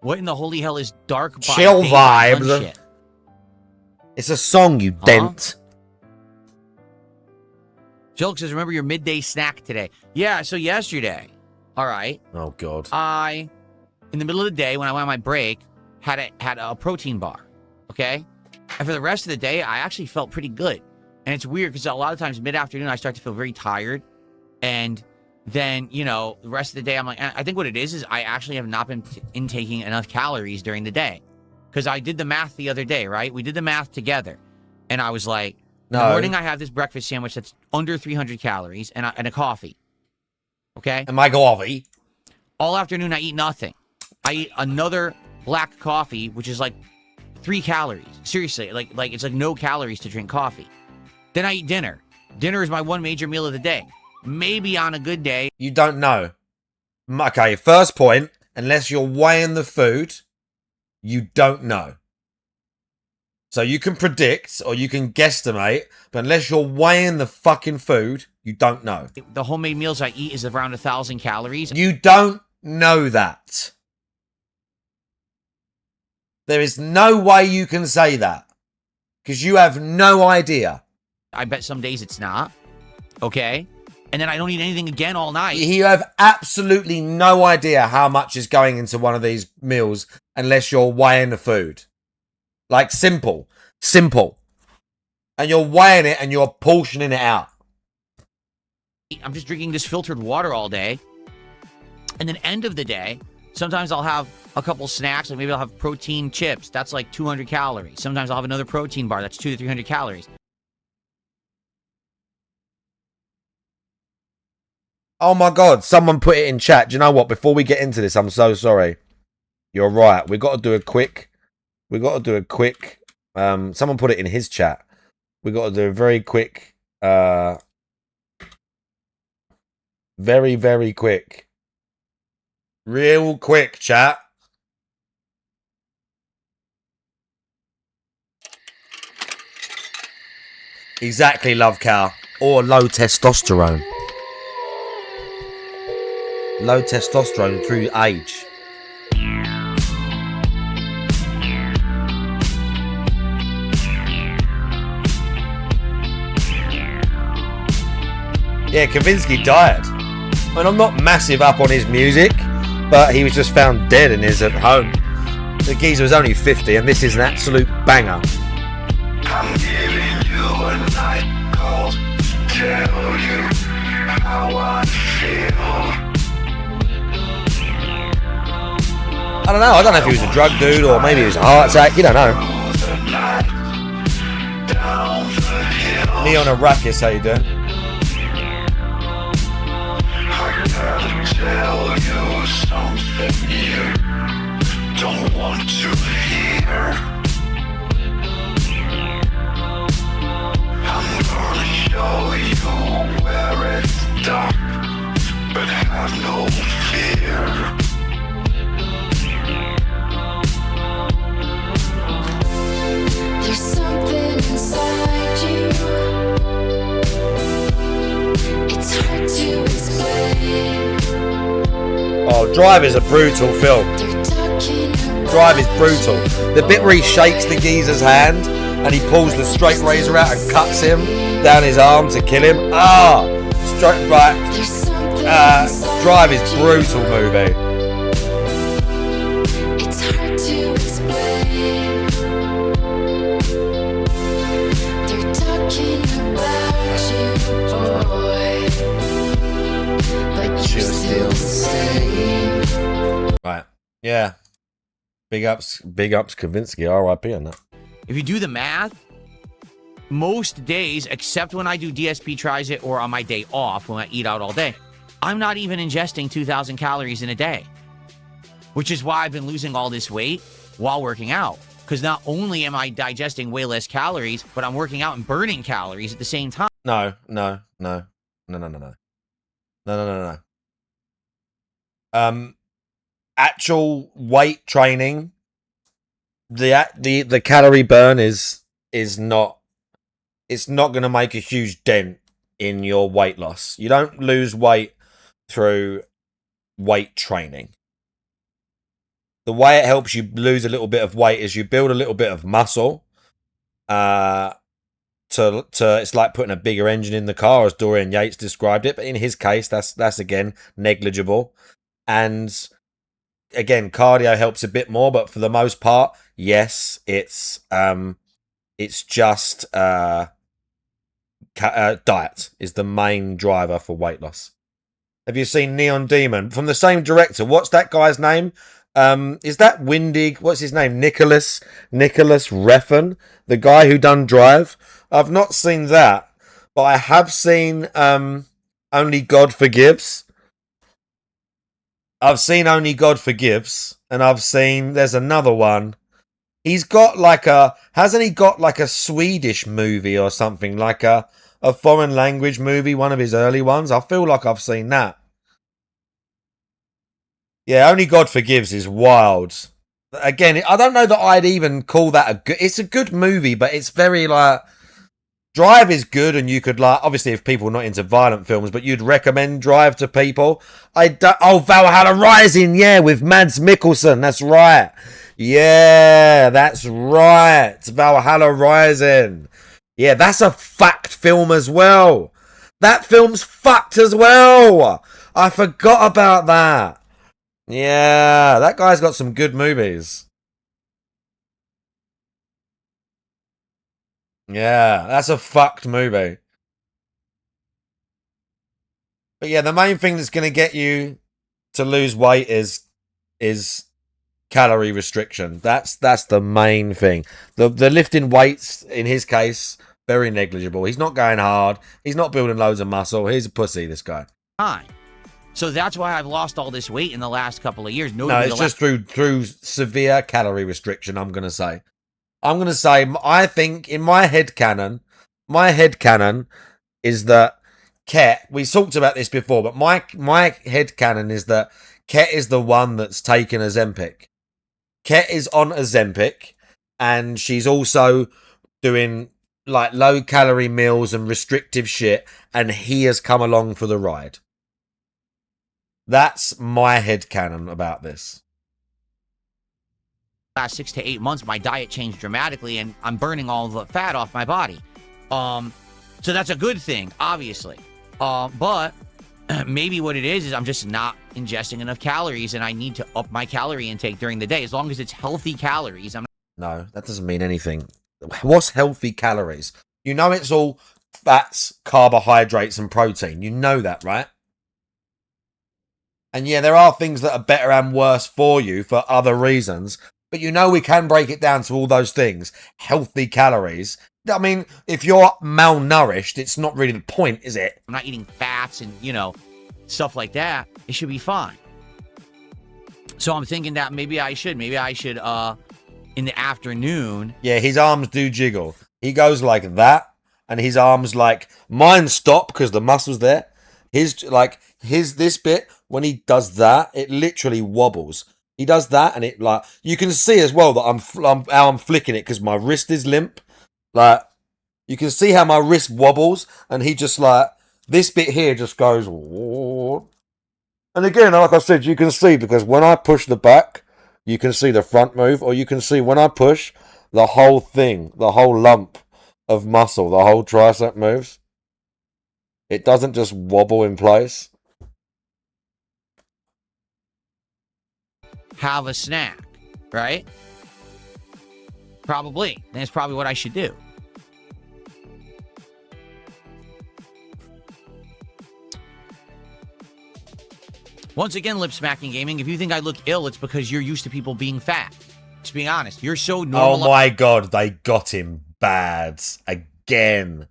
What in the holy hell is dark Chill vibes? Shit? It's a song, you dent. Jokes says, remember your midday snack today. Yeah, so yesterday, all right. Oh, God. I, in the middle of the day, when I went on my break, had a protein bar, okay? And for the rest of the day, I actually felt pretty good. And it's weird because a lot of times mid-afternoon, I start to feel very tired. And then, you know, the rest of the day, I'm like, I think what it is I actually have not been intaking enough calories during the day. Because I did the math the other day, right? We did the math together. And I was like, in the morning, I have this breakfast sandwich that's under 300 calories and a coffee. Okay? And my coffee. All afternoon, I eat nothing. I eat another black coffee, which is like 3 calories. Seriously, like it's like no calories to drink coffee. Then I eat dinner. Dinner is my one major meal of the day. Maybe on a good day. You don't know. Okay, first point, unless you're weighing the food, you don't know. So you can predict or you can guesstimate, but unless you're weighing the fucking food, you don't know. The homemade meals I eat is around 1,000 calories. You don't know that. There is no way you can say that. Because you have no idea. I bet some days it's not. Okay? And then I don't eat anything again all night. You have absolutely no idea how much is going into one of these meals unless you're weighing the food. Like, simple. Simple. And you're weighing it and you're portioning it out. I'm just drinking this filtered water all day. And then end of the day, sometimes I'll have a couple snacks. Like maybe I'll have protein chips. That's like 200 calories. Sometimes I'll have another protein bar. That's 200 to 300 calories. Oh my God, someone put it in chat. Do you know what? Before we get into this, I'm so sorry. You're right. We've got to do a quick... someone put it in his chat. We've got to do a very quick... very, very quick. Real quick, chat. Exactly, love cow. Or low testosterone. Low testosterone through age. Yeah, Kavinsky died. I mean, I'm not massive up on his music, but he was just found dead in his at home. The geezer was only 50, and this is an absolute banger. I'm giving you a night call to tell you how I feel. I don't know. I don't know if he was a drug dude or maybe it was a heart attack. You don't know. Neon Arrakis, how you doing? I gotta tell you something you don't want to hear. I'm gonna show you where it's dark, but have no fear. There's something inside you. It's hard to explain. Oh, Drive is a brutal film. Drive is brutal. The bit where he shakes the geezer's hand and he pulls the straight razor out and cuts him down his arm to kill him. Straight right. Drive is brutal movie. It's hard to explain. They're talking about you, boy, but you're still the same. Right. Yeah. Big ups, Kavinsky, R.I.P. on that. If you do the math, most days, except when I do DSP tries it or on my day off when I eat out all day, I'm not even ingesting 2,000 calories in a day, which is why I've been losing all this weight while working out. Because not only am I digesting way less calories, but I'm working out and burning calories at the same time. No. Actual weight training, the calorie burn is not, it's not going to make a huge dent in your weight loss. You don't lose weight through weight training. the way it helps you lose a little bit of weight is you build a little bit of muscle. To it's like putting a bigger engine in the car, as Dorian Yates described it. But in his case, that's again negligible. And again, cardio helps a bit more, but for the most part, yes, it's just diet is the main driver for weight loss. Have you seen Neon Demon from the same director? What's that guy's name? Is that Windig? What's his name? Nicholas Refn, the guy who done Drive. I've not seen that, but I have seen Only God Forgives. I've seen Only God Forgives, and I've seen there's another one. He's got hasn't he got like a Swedish movie or something, like a foreign language movie, one of his early ones? I feel like I've seen that. Yeah, Only God Forgives is wild. Again, I don't know that I'd even call that a good... It's a good movie, but it's very like... Drive is good, and you could like... Obviously, if people are not into violent films, but you'd recommend Drive to people. Valhalla Rising, yeah, with Mads Mikkelsen. That's right. Yeah, that's right. Valhalla Rising. Yeah, that's a fact film as well. That film's fucked as well. I forgot about that. Yeah, that guy's got some good movies. Yeah, that's a fucked movie. But yeah, the main thing that's going to get you to lose weight is calorie restriction. That's the main thing. The lifting weights, in his case, very negligible. He's not going hard. He's not building loads of muscle. He's a pussy, this guy. Time. So that's why I've lost all this weight in the last couple of years. No, it's just through severe calorie restriction, I'm going to say. I think in my headcanon is that Ket, we talked about this before, but my headcanon is that Ket is the one that's taken Ozempic. Ket is on Ozempic, and she's also doing like low calorie meals and restrictive shit, and he has come along for the ride. That's my headcanon about this. Last 6 to 8 months, my diet changed dramatically, and I'm burning all the fat off my body. So that's a good thing, obviously. But maybe what it is I'm just not ingesting enough calories, and I need to up my calorie intake during the day. As long as it's healthy calories, No, that doesn't mean anything. What's healthy calories? You know it's all fats, carbohydrates, and protein. You know that, right? And yeah, there are things that are better and worse for you for other reasons. But you know we can break it down to all those things. Healthy calories. I mean, if you're malnourished, it's not really the point, is it? I'm not eating fats and, stuff like that. It should be fine. So I'm thinking that maybe I should, in the afternoon. Yeah, his arms do jiggle. He goes like that, and his arms mine stop because the muscle's there. This bit, when he does that, it literally wobbles. He does that, and it you can see as well that I'm flicking it because my wrist is limp. You can see how my wrist wobbles, and he just this bit here just goes. And again, like I said, you can see because when I push the back, you can see the front move, or you can see when I push the whole thing, the whole lump of muscle, the whole tricep moves. It doesn't just wobble in place. Have a snack, right? Probably. That's probably what I should do. Once again, Lip Smacking Gaming, if you think I look ill, it's because you're used to people being fat. Just being honest. You're so normal. Oh my god, they got him bad. Again.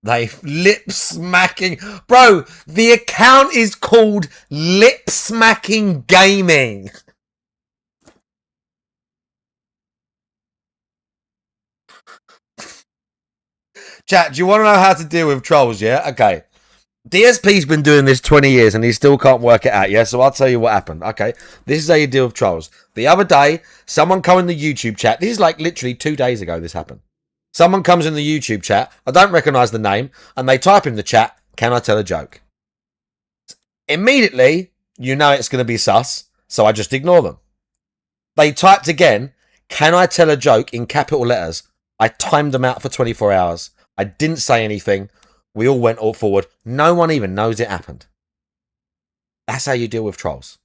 They lip smacking. Bro, the account is called Lip Smacking Gaming. Chat, do you want to know how to deal with trolls, yeah? Okay. DSP's been doing this 20 years and he still can't work it out, yeah? So I'll tell you what happened, okay? This is how you deal with trolls. The other day, someone come in the YouTube chat. This is literally 2 days ago this happened. Someone comes in the YouTube chat. I don't recognise the name. And they type in the chat, can I tell a joke? Immediately, you know it's going to be sus. So I just ignore them. They typed again, can I tell a joke in capital letters? I timed them out for 24 hours. I didn't say anything. We all went all forward. No one even knows it happened. That's how you deal with trolls.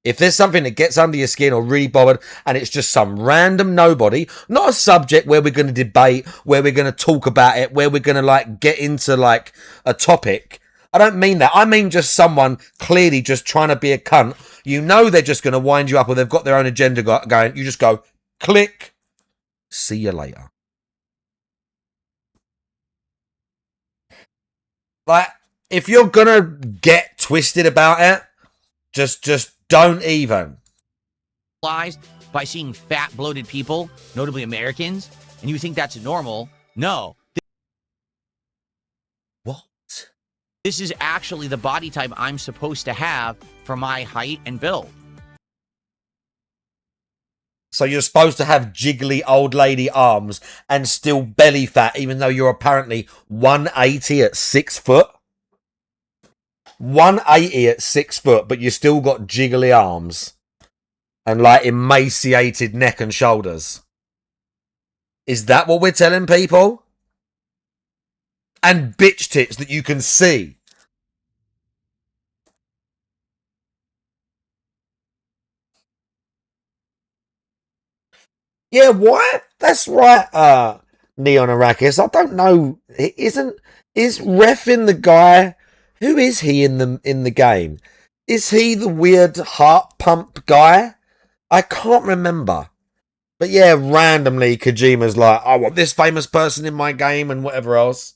If there's something that gets under your skin or really bothered and it's just some random nobody, not a subject where we're going to debate, where we're going to talk about it, where we're going to like get into like a topic. I don't mean that. I mean just someone clearly just trying to be a cunt. You know they're just going to wind you up or they've got their own agenda going. You just go, click, see you later. Like, if you're going to get twisted about it, just don't even. By seeing fat, bloated people, notably Americans, and you think that's normal. No. What? This is actually the body type I'm supposed to have for my height and build. So you're supposed to have jiggly old lady arms and still belly fat, even though you're apparently 180 at 6 foot? 180 at 6 foot, but you still got jiggly arms and like emaciated neck and shoulders. Is that what we're telling people? And bitch tits that you can see. Yeah, why? That's right, Neon Arrakis. I don't know. Is Refin the guy? Who is he in the game? Is he the weird heart pump guy? I can't remember. But yeah, randomly Kojima's like, I want this famous person in my game and whatever else.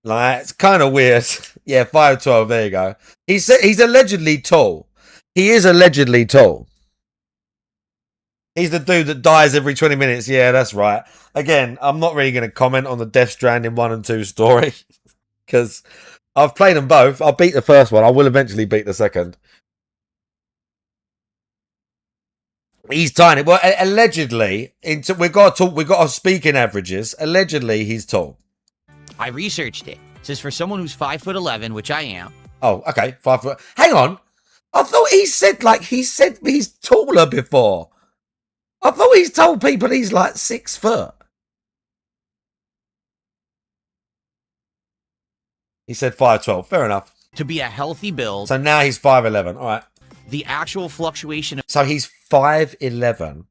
Like, it's kind of weird. Yeah, 5'12", there you go. He's allegedly tall. He is allegedly tall. He's the dude that dies every 20 minutes. Yeah, that's right. Again, I'm not really going to comment on the Death Stranding 1 and 2 story. Because I've played them both. I'll beat the first one. I will eventually beat the second. He's tiny. Well, allegedly, we've got to speak in averages. Allegedly, he's tall. I researched it. It says for someone who's 5'11", which I am. Oh, okay, 5 foot. Hang on. I thought he said he's taller before. I thought he's told people he's like 6 foot. He said 5'12". Fair enough. To be a healthy build. So now he's 5'11". All right. The actual fluctuation So he's 5'11",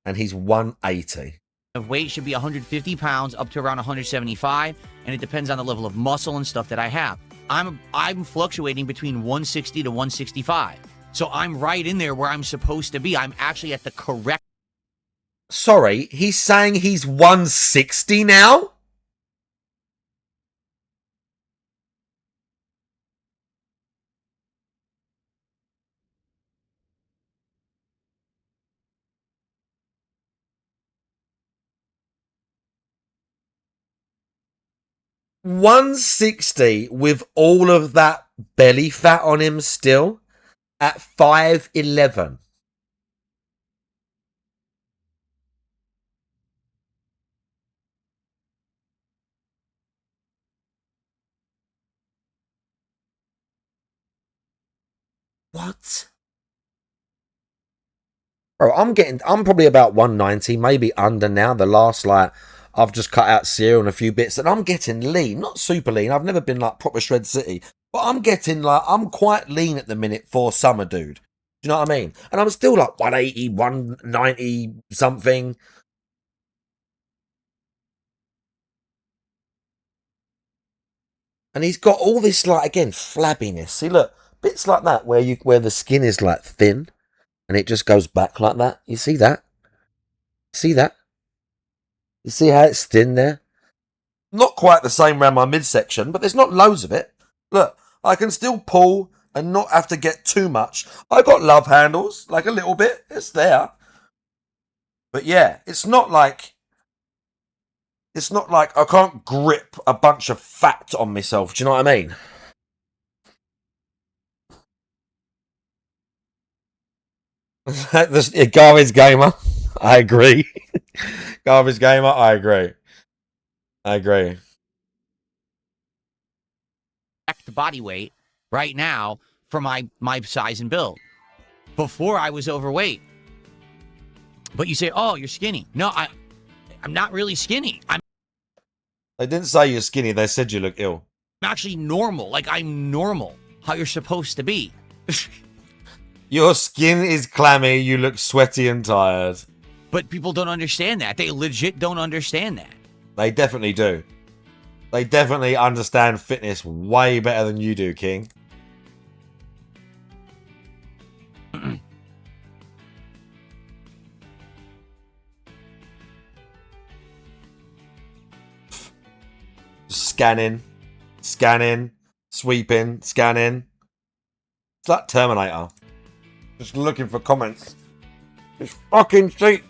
and he's 180. of weight should be 150 pounds up to around 175, and it depends on the level of muscle and stuff that I have. I'm fluctuating between 160 to 165. So I'm right in there where I'm supposed to be. I'm actually at the correct. Sorry, he's saying he's 160 now? $160 with all of that belly fat on him still at 5'11". What? Bro, I'm probably about 190, maybe under now. The last, like, I've just cut out cereal and a few bits, and I'm getting lean. Not super lean. I've never been like proper shred city, but I'm getting like, I'm quite lean at the minute for summer, dude. Do you know what I mean? And I'm still like 180, 190 something. And he's got all this, like, again, flabbiness. See, look, bits like that where the skin is like thin and it just goes back like that. You see that? See that? You see how it's thin there? Not quite the same around my midsection, but there's not loads of it. Look, I can still pull and not have to get too much. I got love handles, like a little bit. It's there. But yeah, it's not like I can't grip a bunch of fat on myself. Do you know what I mean? Garbage gamer. I agree. Garbage gamer. I agree. body weight right now for my size and build. before I was overweight. But you say, oh, you're skinny. No, I'm not really skinny. I'm They didn't say you're skinny. They said you look ill. actually normal. Like, I'm normal. How you're supposed to be. Your skin is clammy. You look sweaty and tired. But people don't understand that. They legit don't understand that. They definitely do. They definitely understand fitness way better than you do, King. Scanning, sweeping, scanning. It's like Terminator. Just looking for comments. Just fucking see.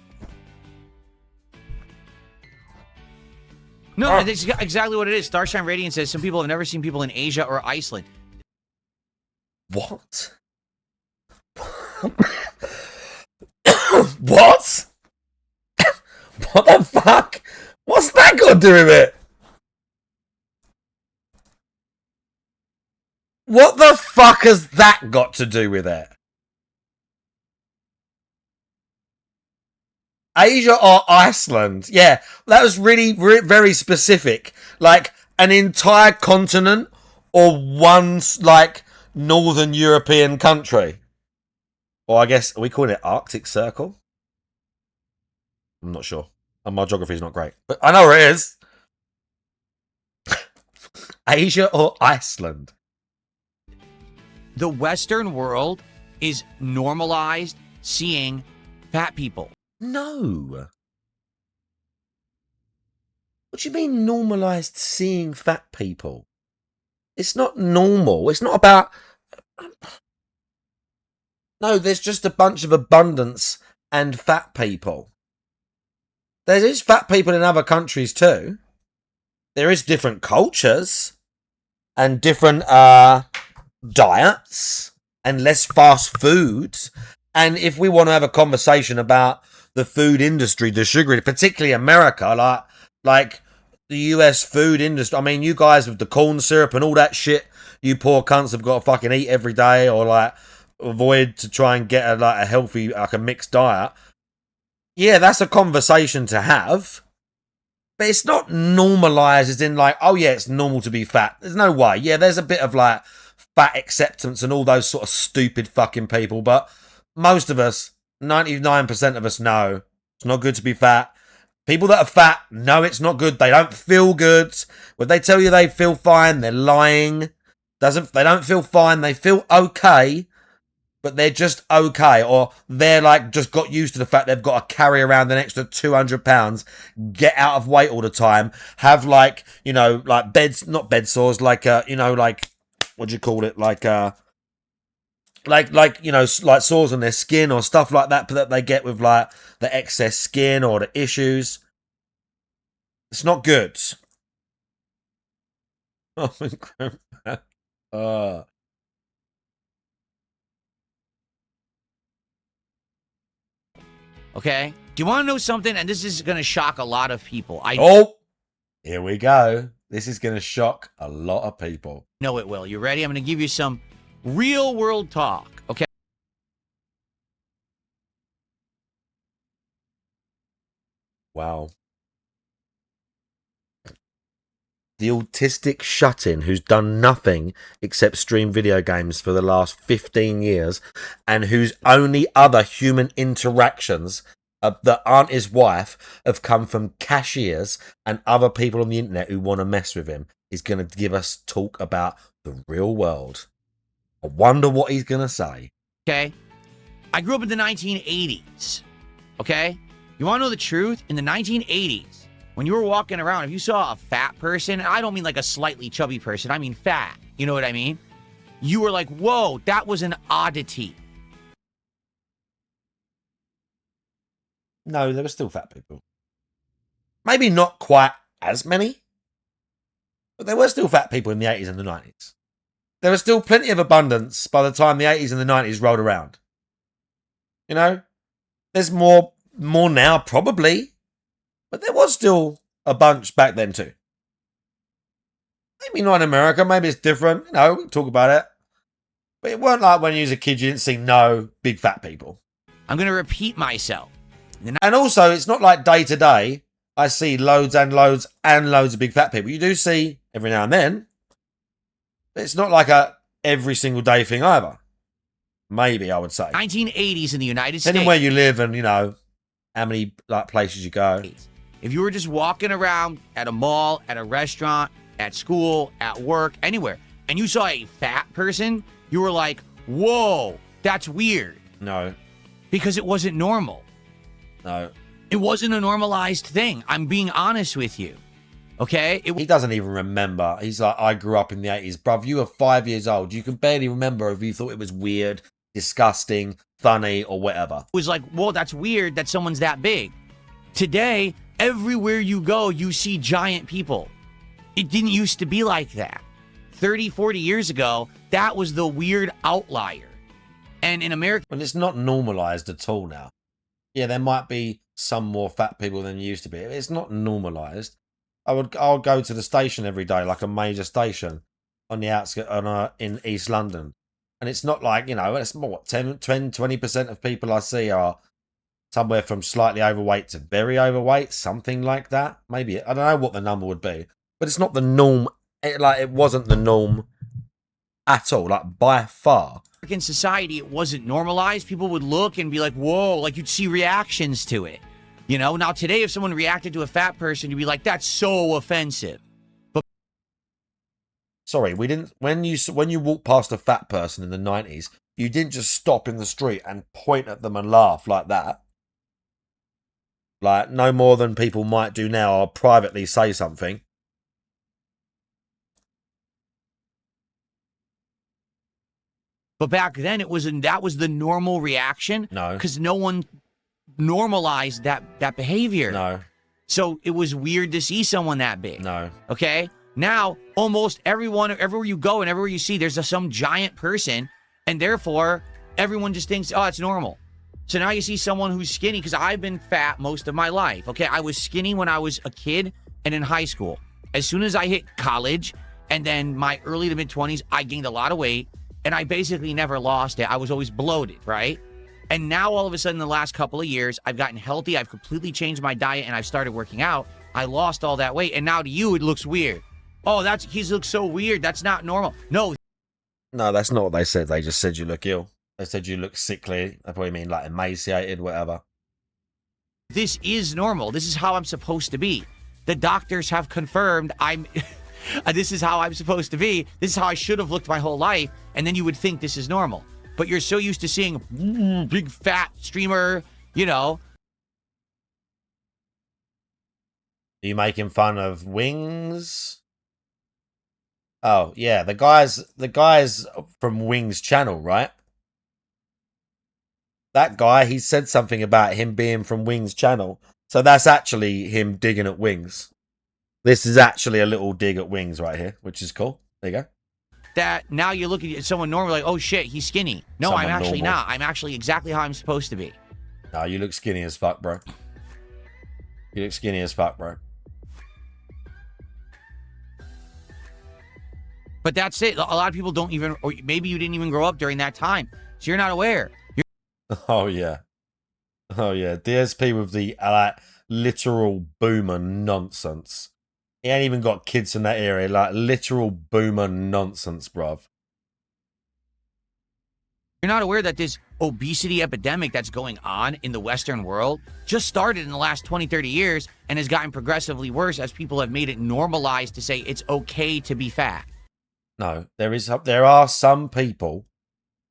No, that's exactly what it is. Starshine Radiant says some people have never seen people in Asia or Iceland. What? What? What the fuck? What's that got to do with it? What the fuck has that got to do with it? Asia or Iceland? Yeah, that was really very specific. Like an entire continent or one like Northern European country. Or I guess, are we calling it Arctic Circle? I'm not sure. And my geography is not great. But I know where it is. Asia or Iceland? The Western world is normalized seeing fat people. No. What do you mean normalized seeing fat people? It's not normal. It's not about... No, there's just a bunch of abundance and fat people. There is fat people in other countries too. There is different cultures and different diets and less fast foods. And if we want to have a conversation about the food industry, the sugar, particularly America, like the US food industry. I mean, you guys with the corn syrup and all that shit, you poor cunts have got to fucking eat every day or like avoid to try and get a healthy, like a mixed diet. Yeah, that's a conversation to have. But it's not normalized as in like, oh yeah, it's normal to be fat. There's no way. Yeah, there's a bit of like fat acceptance and all those sort of stupid fucking people. But most of us, 99% of us know it's not good to be fat. People that are fat know it's not good. They don't feel good. When they tell you they feel fine, they're lying. They don't feel fine. They feel okay, but they're just okay. Or they're like just got used to the fact they've got to carry around an extra 200 pounds, get out of weight all the time, have like, you know, like not bed sores, like, you know, like, what do you call it? Like, you know, like sores on their skin or stuff like that that they get with like the excess skin or the issues. It's not good. Oh my God. Okay? Do you want to know something? And this is going to shock a lot of people. Here we go. This is going to shock a lot of people. know it will. You ready? I'm going to give you some real world talk. Okay? Wow. The autistic shut-in who's done nothing except stream video games for the last 15 years and whose only other human interactions that aren't his wife have come from cashiers and other people on the internet who want to mess with him is going to give us talk about the real world. I wonder what he's going to say. Okay? I grew up in the 1980s. Okay? You want to know the truth? In the 1980s, when you were walking around, if you saw a fat person, and I don't mean like a slightly chubby person, I mean fat. You know what I mean? You were like, whoa, that was an oddity. No, there were still fat people. Maybe not quite as many, but there were still fat people in the 80s and the 90s. There was still plenty of abundance by the time the 80s and the 90s rolled around. You know? There's more now, probably. But there was still a bunch back then too. Maybe not in America. Maybe it's different. You know, we can talk about it. But it weren't like when you was a kid, you didn't see no big fat people. I'm going to repeat myself. And also, it's not like day to day, I see loads and loads and loads of big fat people. You do see every now and then. But it's not like a every single day thing either. Maybe, I would say. 1980s in the United States. Depending where you live and, you know, how many like places you go. If you were just walking around at a mall, at a restaurant, at school, at work, anywhere, and you saw a fat person, you were like, whoa, that's weird. No. Because it wasn't normal. No. It wasn't a normalized thing. I'm being honest with you. Okay? He doesn't even remember. He's like, I grew up in the 80s. Bruv, you were 5 years old. You can barely remember if you thought it was weird, disgusting, funny, or whatever. It was like, whoa, that's weird that someone's that big. Today, everywhere you go, you see giant people. It didn't used to be like that. 30, 40 years ago, that was the weird outlier. And in America... Well, it's not normalized at all now. Yeah, there might be some more fat people than used to be. It's not normalized. I'll go to the station every day, like a major station on the outskirts in East London. And it's not like, you know, it's what, 20% of people I see are somewhere from slightly overweight to very overweight, something like that. Maybe, I don't know what the number would be, but it's not the norm. It wasn't the norm at all, like by far. In society, it wasn't normalized. People would look and be like, whoa, like you'd see reactions to it. You know, now today, if someone reacted to a fat person, you'd be like, that's so offensive. But sorry, we didn't, when you walked past a fat person in the 90s, you didn't just stop in the street and point at them and laugh like that. Like, no more than people might do now, or privately say something. But back then, that was the normal reaction. No. Because no one normalized that behavior. No. So it was weird to see someone that big. No. Okay? Now, almost everyone, everywhere you go and everywhere you see, there's some giant person. And therefore, everyone just thinks, oh, it's normal. So now you see someone who's skinny, because I've been fat most of my life. Okay? I was skinny when I was a kid and in high school. As soon as I hit college and then my early to mid-20s, I gained a lot of weight. And I basically never lost it. I was always bloated, right? And now all of a sudden, the last couple of years, I've gotten healthy. I've completely changed my diet and I've started working out. I lost all that weight. And now to you, it looks weird. Oh, he looks so weird. That's not normal. No, that's not what they said. They just said you look ill. They said you look sickly. They probably mean like emaciated, whatever. this is normal. This is how I'm supposed to be. The doctors have confirmed this is how I'm supposed to be. This is how I should have looked my whole life. And then you would think this is normal. But you're so used to seeing big fat streamer, you know. Are you making fun of Wings? Oh, yeah, the guys from Wings channel, right? That guy, he said something about him being from Wings channel. So that's actually him digging at Wings. This is actually a little dig at Wings right here, which is cool. There you go. That now you're looking at someone normal like, oh shit, he's skinny. No, Someone I'm actually normal. not. I'm actually exactly how I'm supposed to be. No, you look skinny as fuck, bro. You look skinny as fuck, bro. But that's it. A lot of people don't even, or maybe you didn't even grow up during that time. So you're not aware. Oh, yeah. Oh, yeah. DSP with the literal boomer nonsense. He ain't even got kids in that area. Like, literal boomer nonsense, bruv. You're not aware that this obesity epidemic that's going on in the Western world just started in the last 20, 30 years and has gotten progressively worse as people have made it normalized to say it's okay to be fat. No, there are some people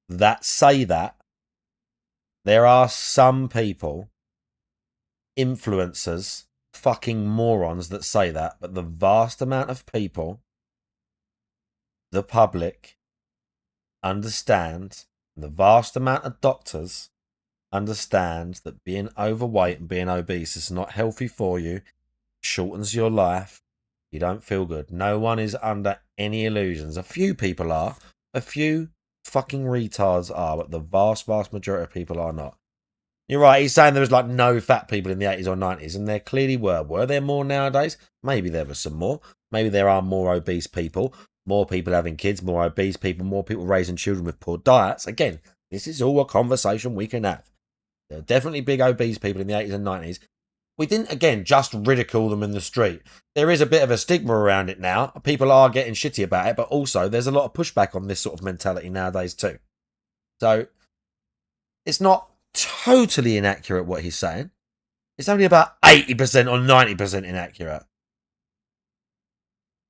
that say that. There are some people, influencers, fucking morons that say that, but the vast amount of people, the public, understand, the vast amount of doctors understand that being overweight and being obese is not healthy for you, shortens your life, you don't feel good. No one is under any illusions. A few people are, a few fucking retards are, but the vast majority of people are not. You're right, he's saying there was like no fat people in the 80s or 90s, and there clearly were. Were there more nowadays? Maybe there were some more. Maybe there are more obese people. more people having kids, more obese people, more people raising children with poor diets. Again, this is all a conversation we can have. There are definitely big obese people in the 80s and 90s. We didn't, again, just ridicule them in the street. There is a bit of a stigma around it now. People are getting shitty about it, but also there's a lot of pushback on this sort of mentality nowadays too. So it's not totally inaccurate what he's saying. It's only about 80% or 90% inaccurate.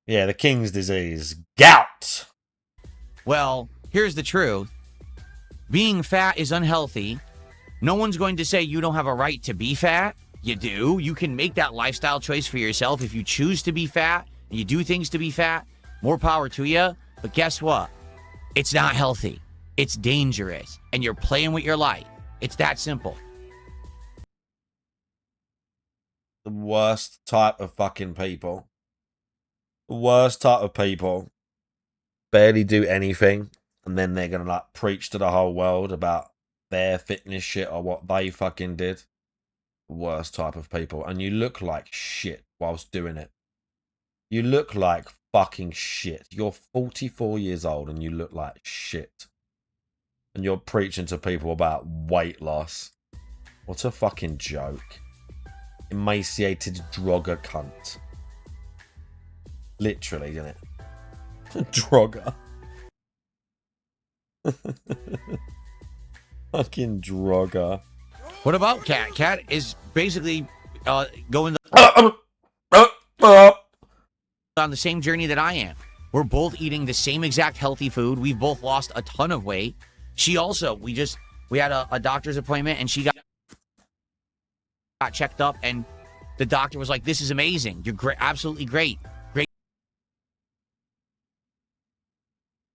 Yeah, the king's disease. Gout! Well, here's the truth. Being fat is unhealthy. No one's going to say you don't have a right to be fat. You do. You can make that lifestyle choice for yourself. If you choose to be fat and you do things to be fat, more power to you. But guess what? It's not healthy. It's dangerous. And you're playing with your life. It's that simple. The worst type of fucking people. The worst type of people. Barely do anything. And then they're going to like preach to the whole world about their fitness shit or what they fucking did. Worst type of people. And you look like shit whilst doing it. You look like fucking shit. You're 44 years old and you look like shit. And you're preaching to people about weight loss. What a fucking joke. Emaciated drogger cunt. Literally, isn't it? Drogger. Fucking drogger. What about Cat? Cat is basically going on the same journey that I am. We're both eating the same exact healthy food. We've both lost a ton of weight. She also, we had a doctor's appointment and she got checked up and the doctor was like, this is amazing. You're great, absolutely great. Great.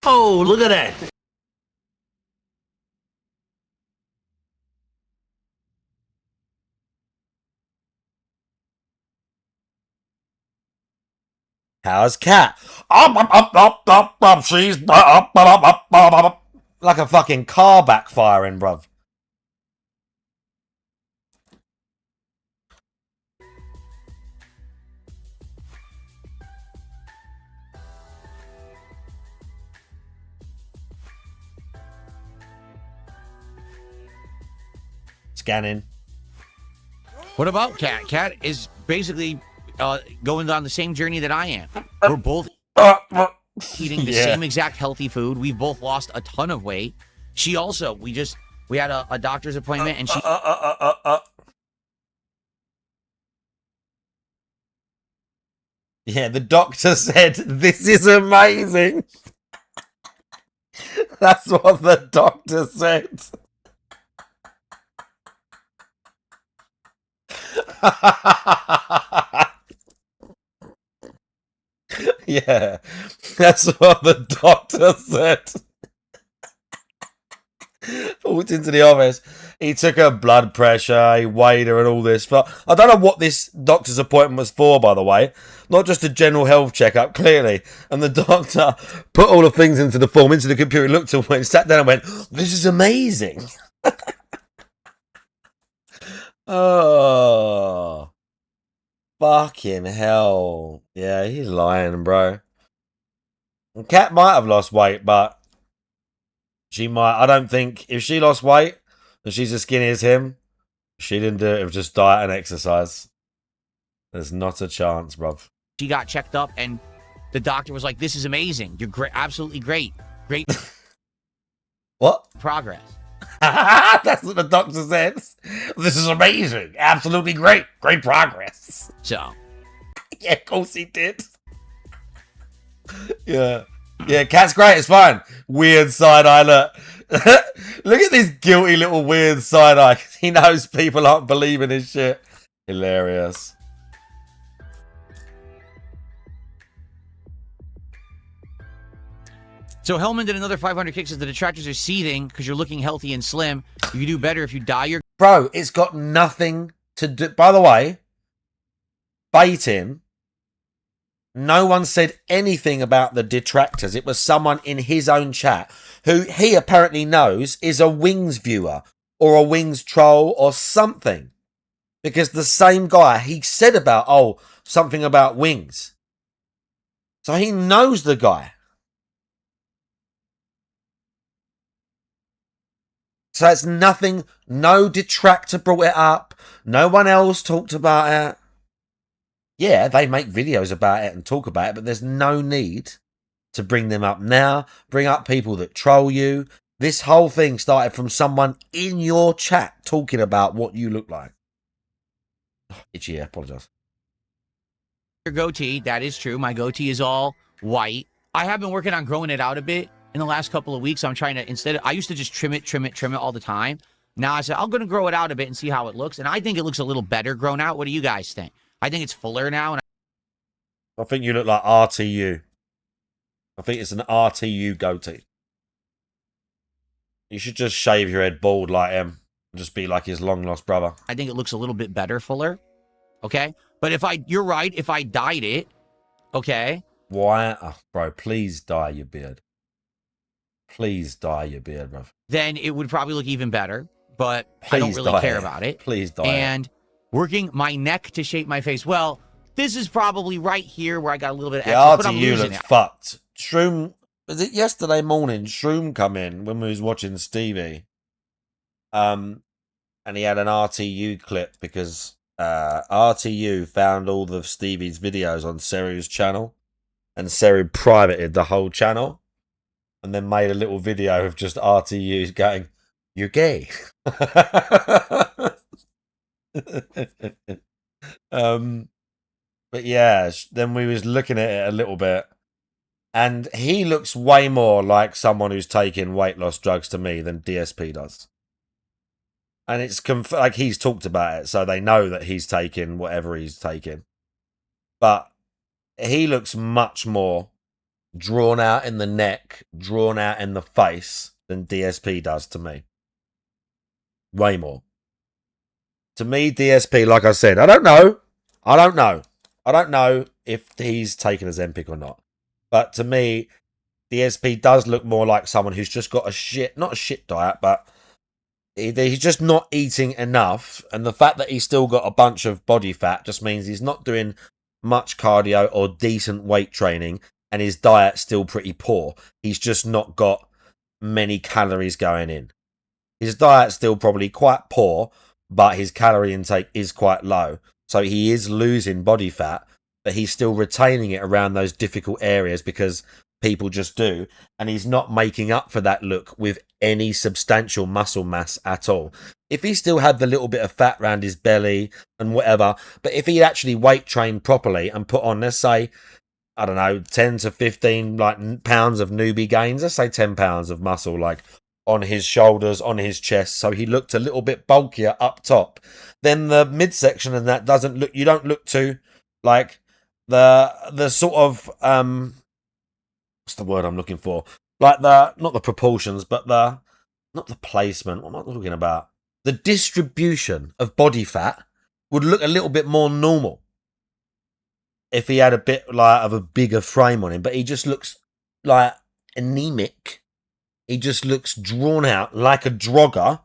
Oh, look at that. How's Cat? She's like a fucking car backfiring, bruv. Scanning. What about Cat? Cat is basically going on the same journey that I am. We're both eating the same exact healthy food. We've both lost a ton of weight. She also, we had a doctor's appointment and she... Yeah, the doctor said, this is amazing. That's what the doctor said. Yeah, that's what the doctor said. Walked into the office. He took her blood pressure, he weighed her and all this. But I don't know what this doctor's appointment was for, by the way. Not just a general health checkup, clearly. And the doctor put all the things into the form, into the computer, looked at it, sat down and went, this is amazing. Oh, fucking hell. Yeah, he's lying, bro. And Cat might have lost weight, but she might. I don't think if she lost weight and she's as skinny as him, she didn't do it with just diet and exercise. There's not a chance, bruv. She got checked up and the doctor was like, this is amazing. You're great, absolutely great. Great What? progress. That's what the doctor said. This is amazing. Absolutely great. Great progress. So, Yeah, of course he did. Yeah. Yeah, Cat's great. It's fine. Weird side eye. Look. Look at this guilty little weird side eye. He knows people aren't believing his shit. Hilarious. So Hellman did another 500 kicks as the detractors are seething because you're looking healthy and slim. You can do better if you dye your... Bro, it's got nothing to do... By the way, baiting, no one said anything about the detractors. It was someone in his own chat who he apparently knows is a Wings viewer or a Wings troll or something. Because the same guy, he said about, something about Wings. So he knows the guy. So it's nothing, no detractor brought it up. No one else talked about it. Yeah, they make videos about it and talk about it, but there's no need to bring them up now. Bring up people that troll you. This whole thing started from someone in your chat talking about what you look like. Itchy, I apologise. Your goatee, that is true. My goatee is all white. I have been working on growing it out a bit in the last couple of weeks. I'm trying to, I used to just trim it all the time. Now I said, I'm going to grow it out a bit and see how it looks. And I think it looks a little better grown out. What do you guys think? I think it's fuller now. And I think you look like RTU. I think it's an RTU goatee. You should just shave your head bald like him. Just be like his long lost brother. I think it looks a little bit better, fuller. Okay? But you're right, if I dyed it, okay? Why? Oh, bro, please dye your beard. Please dye your beard, bro. Then it would probably look even better. But I don't really care about it. Please dye and working my neck to shape my face. Well, this is probably right here where I got a little bit of extra, but I'm RTU losing looks it. fucked. Shroom, was it yesterday morning? Shroom come in when we was watching Stevie. And he had an RTU clip because RTU found all of Stevie's videos on Seru's channel, and Seru privated the whole channel, and then made a little video of just RTU going, "You're gay." But yeah, then we was looking at it a little bit, and he looks way more like someone who's taking weight loss drugs to me than DSP does. And it's like he's talked about it, so they know that he's taking whatever he's taking. But he looks much more drawn out in the neck, drawn out in the face than DSP does to me. Way more. To me, DSP, like I said, I don't know if he's taken a Ozempic or not. But to me, DSP does look more like someone who's just got not a shit diet, but he's just not eating enough. And the fact that he's still got a bunch of body fat just means he's not doing much cardio or decent weight training, and his diet's still pretty poor. He's just not got many calories going in. His diet's still probably quite poor, but his calorie intake is quite low. So he is losing body fat, but he's still retaining it around those difficult areas because people just do. And he's not making up for that look with any substantial muscle mass at all. If he still had the little bit of fat around his belly and whatever, but if he actually weight trained properly and put on, let's say, I don't know, 10 to 15 pounds of newbie gains, let's say 10 pounds of muscle, like on his shoulders, on his chest, so he looked a little bit bulkier up top, then the midsection and that doesn't look, you don't look too like the sort of what's the word I'm looking for, like not the proportions, but not the placement, what am I talking about, the distribution of body fat would look a little bit more normal if he had a bit like of a bigger frame on him. But he just looks like anemic. He just looks drawn out like a drogger.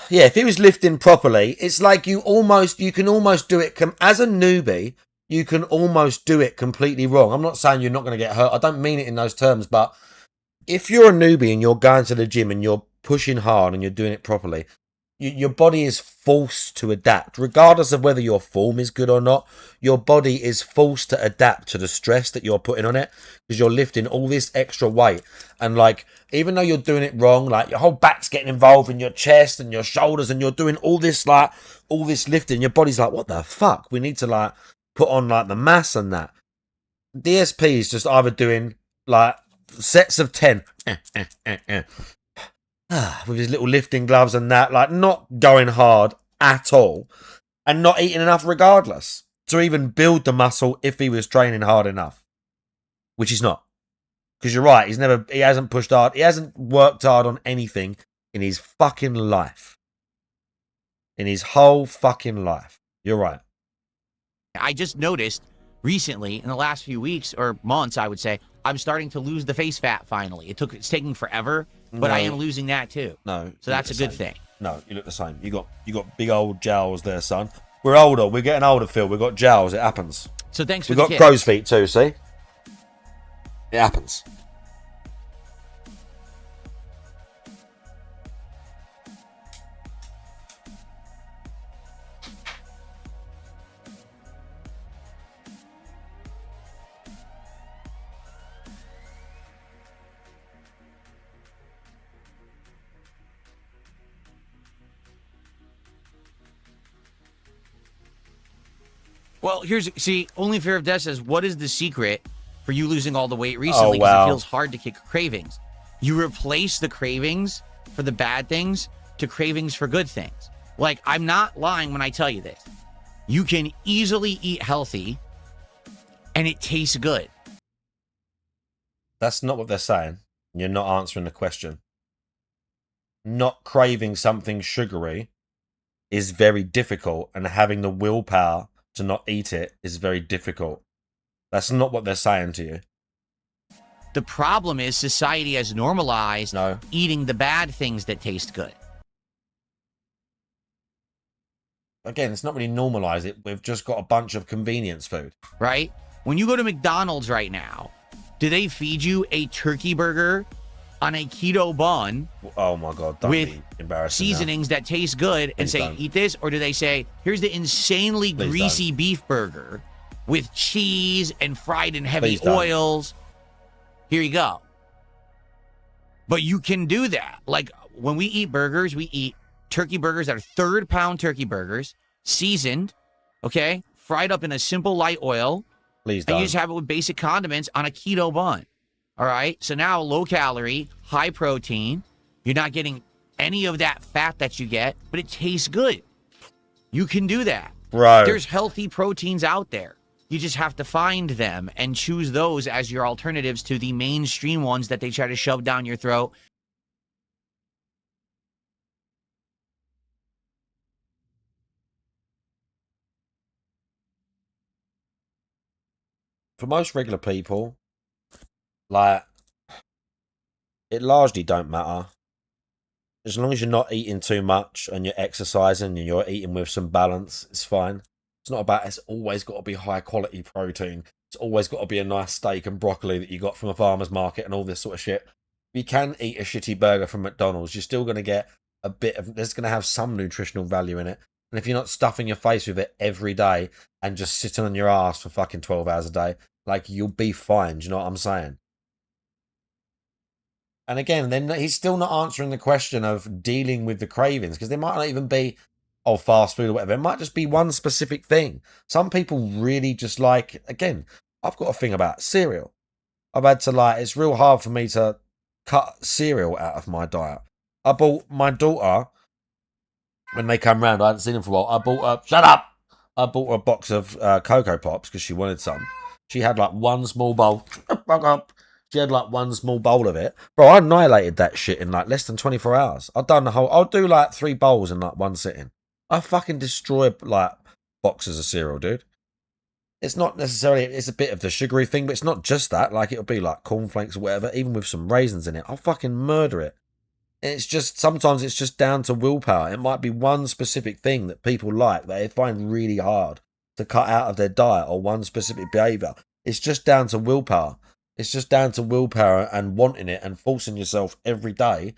Yeah, if he was lifting properly, it's like you can almost do it as a newbie. You can almost do it completely wrong. I'm not saying you're not going to get hurt. I don't mean it in those terms, but if you're a newbie and you're going to the gym and you're pushing hard and you're doing it properly, your body is forced to adapt. Regardless of whether your form is good or not, your body is forced to adapt to the stress that you're putting on it because you're lifting all this extra weight. And like, even though you're doing it wrong, like your whole back's getting involved in your chest and your shoulders and you're doing all this lifting, your body's like, what the fuck? We need to like put on like the mass and that. DSP is just either doing like sets of 10 with his little lifting gloves and that, like not going hard at all and not eating enough regardless to even build the muscle if he was training hard enough, which he's not. Because you're right, he hasn't pushed hard, he hasn't worked hard on anything in his fucking life. In his whole fucking life. You're right. I just noticed recently, in the last few weeks or months, I would say, I'm starting to lose the face fat finally. It's taking forever, but I am losing that too. No. So that's a good thing. No, you look the same. You got big old jowls there, son. We're older. We're getting older, Phil. We've got jowls. It happens. So thanks for We've the got tip. crow's feet too, see? It happens. Well, see, Only Fear of Death says, what is the secret for you losing all the weight recently? Because it feels hard to kick cravings. You replace the cravings for the bad things to cravings for good things. Like, I'm not lying when I tell you this. You can easily eat healthy and it tastes good. That's not what they're saying. You're not answering the question. Not craving something sugary is very difficult, and having the willpower to not eat it is very difficult. That's not what they're saying to you. The problem is society has normalized No. eating the bad things that taste good. Again, it's not really normalized it. We've just got a bunch of convenience food. Right? When you go to McDonald's right now, do they feed you a turkey burger on a keto bun Oh my God, don't with be embarrassing seasonings that taste good and Please say, don't. eat this? Or do they say, here's the insanely Please greasy beef burger with cheese and fried in heavy Please don't. oils? Here you go. But you can do that. Like, when we eat burgers, we eat turkey burgers that are third-pound turkey burgers, seasoned, okay, fried up in a simple light oil, Please and don't. you just have it with basic condiments on a keto bun. All right? So now low calorie, high protein. You're not getting any of that fat that you get, but it tastes good. You can do that. Bro. There's healthy proteins out there. You just have to find them and choose those as your alternatives to the mainstream ones that they try to shove down your throat. For most regular people, like, it largely don't matter. As long as you're not eating too much and you're exercising and you're eating with some balance, it's fine. It's not about, it's always got to be high quality protein. It's always got to be a nice steak and broccoli that you got from a farmer's market and all this sort of shit. You can eat a shitty burger from McDonald's. You're still going to get a bit of, there's going to have some nutritional value in it. And if you're not stuffing your face with it every day and just sitting on your ass for fucking 12 hours a day, like, you'll be fine. Do you know what I'm saying? And again, then he's still not answering the question of dealing with the cravings, because there might not even be, oh, fast food or whatever. It might just be one specific thing. Some people really just like, again, I've got a thing about cereal. I've had to, like, it's real hard for me to cut cereal out of my diet. I bought my daughter, when they come round, I hadn't seen them for a while, I bought her, shut up! I bought her a box of Cocoa Pops because she wanted some. She had like one small bowl. Fuck up. She had like one small bowl of it. Bro, I annihilated that shit in like less than 24 hours. I'll do like 3 bowls in like one sitting. I fucking destroy like boxes of cereal, dude. It's not necessarily, it's a bit of the sugary thing, but it's not just that. Like, it'll be like cornflakes or whatever, even with some raisins in it. I'll fucking murder it. And it's just, sometimes it's just down to willpower. It might be one specific thing that people like that they find really hard to cut out of their diet, or one specific behavior. It's just down to willpower. It's just down to willpower and wanting it and forcing yourself every day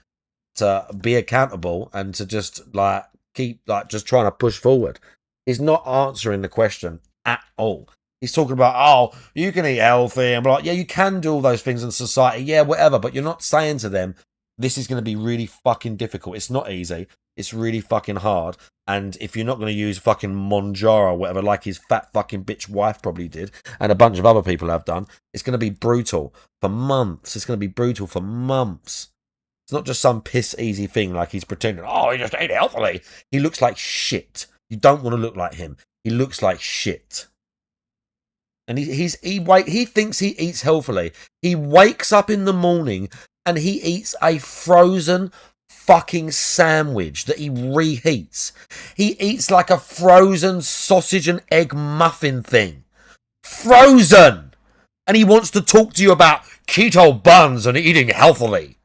to be accountable and to just like keep like just trying to push forward. He's not answering the question at all. He's talking about, oh, you can eat healthy, and like, yeah, you can do all those things in society, yeah, whatever, but you're not saying to them, this is going to be really fucking difficult. It's not easy. It's really fucking hard. And if you're not going to use fucking Monjaro or whatever, like his fat fucking bitch wife probably did, and a bunch of other people have done, it's going to be brutal for months. It's going to be brutal for months. It's not just some piss easy thing like he's pretending, oh, he just ate healthily. He looks like shit. You don't want to look like him. He looks like shit. And he thinks he eats healthily. He wakes up in the morning and he eats a frozen fucking sandwich that he reheats. He eats like a frozen sausage and egg muffin thing. Frozen! And he wants to talk to you about keto buns and eating healthily.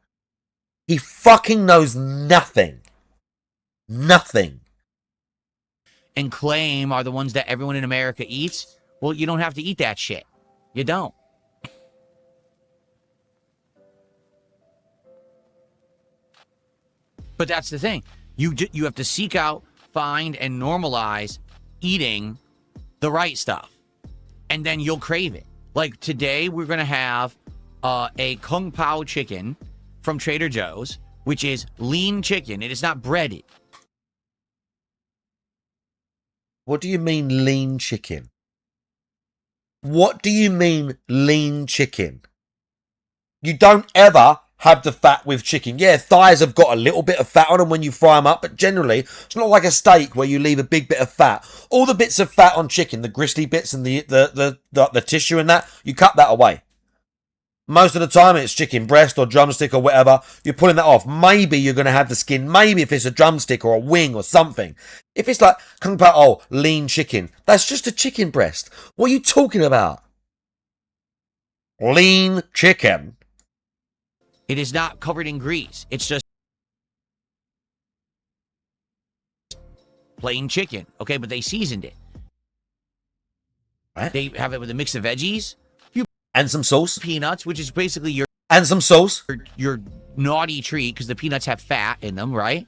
He fucking knows nothing. Nothing. And claim are the ones that everyone in America eats. Well, you don't have to eat that shit. You don't. But that's the thing. You have to seek out, find, and normalize eating the right stuff. And then you'll crave it. Like today, we're going to have a Kung Pao chicken from Trader Joe's, which is lean chicken. It is not breaded. What do you mean lean chicken? What do you mean lean chicken? You don't ever have the fat with chicken. Yeah, thighs have got a little bit of fat on them when you fry them up, but generally it's not like a steak where you leave a big bit of fat. All the bits of fat on chicken, the gristly bits and the tissue and that, you cut that away. Most of the time it's chicken breast or drumstick or whatever. You're pulling that off. Maybe you're going to have the skin. Maybe if it's a drumstick or a wing or something. If it's like, kung pao, oh, lean chicken. That's just a chicken breast. What are you talking about? Lean chicken. It is not covered in grease. It's just plain chicken. Okay, but they seasoned it. What? They have it with a mix of veggies, And some sauce. peanuts, which is basically And some sauce. your naughty treat because the peanuts have fat in them, right?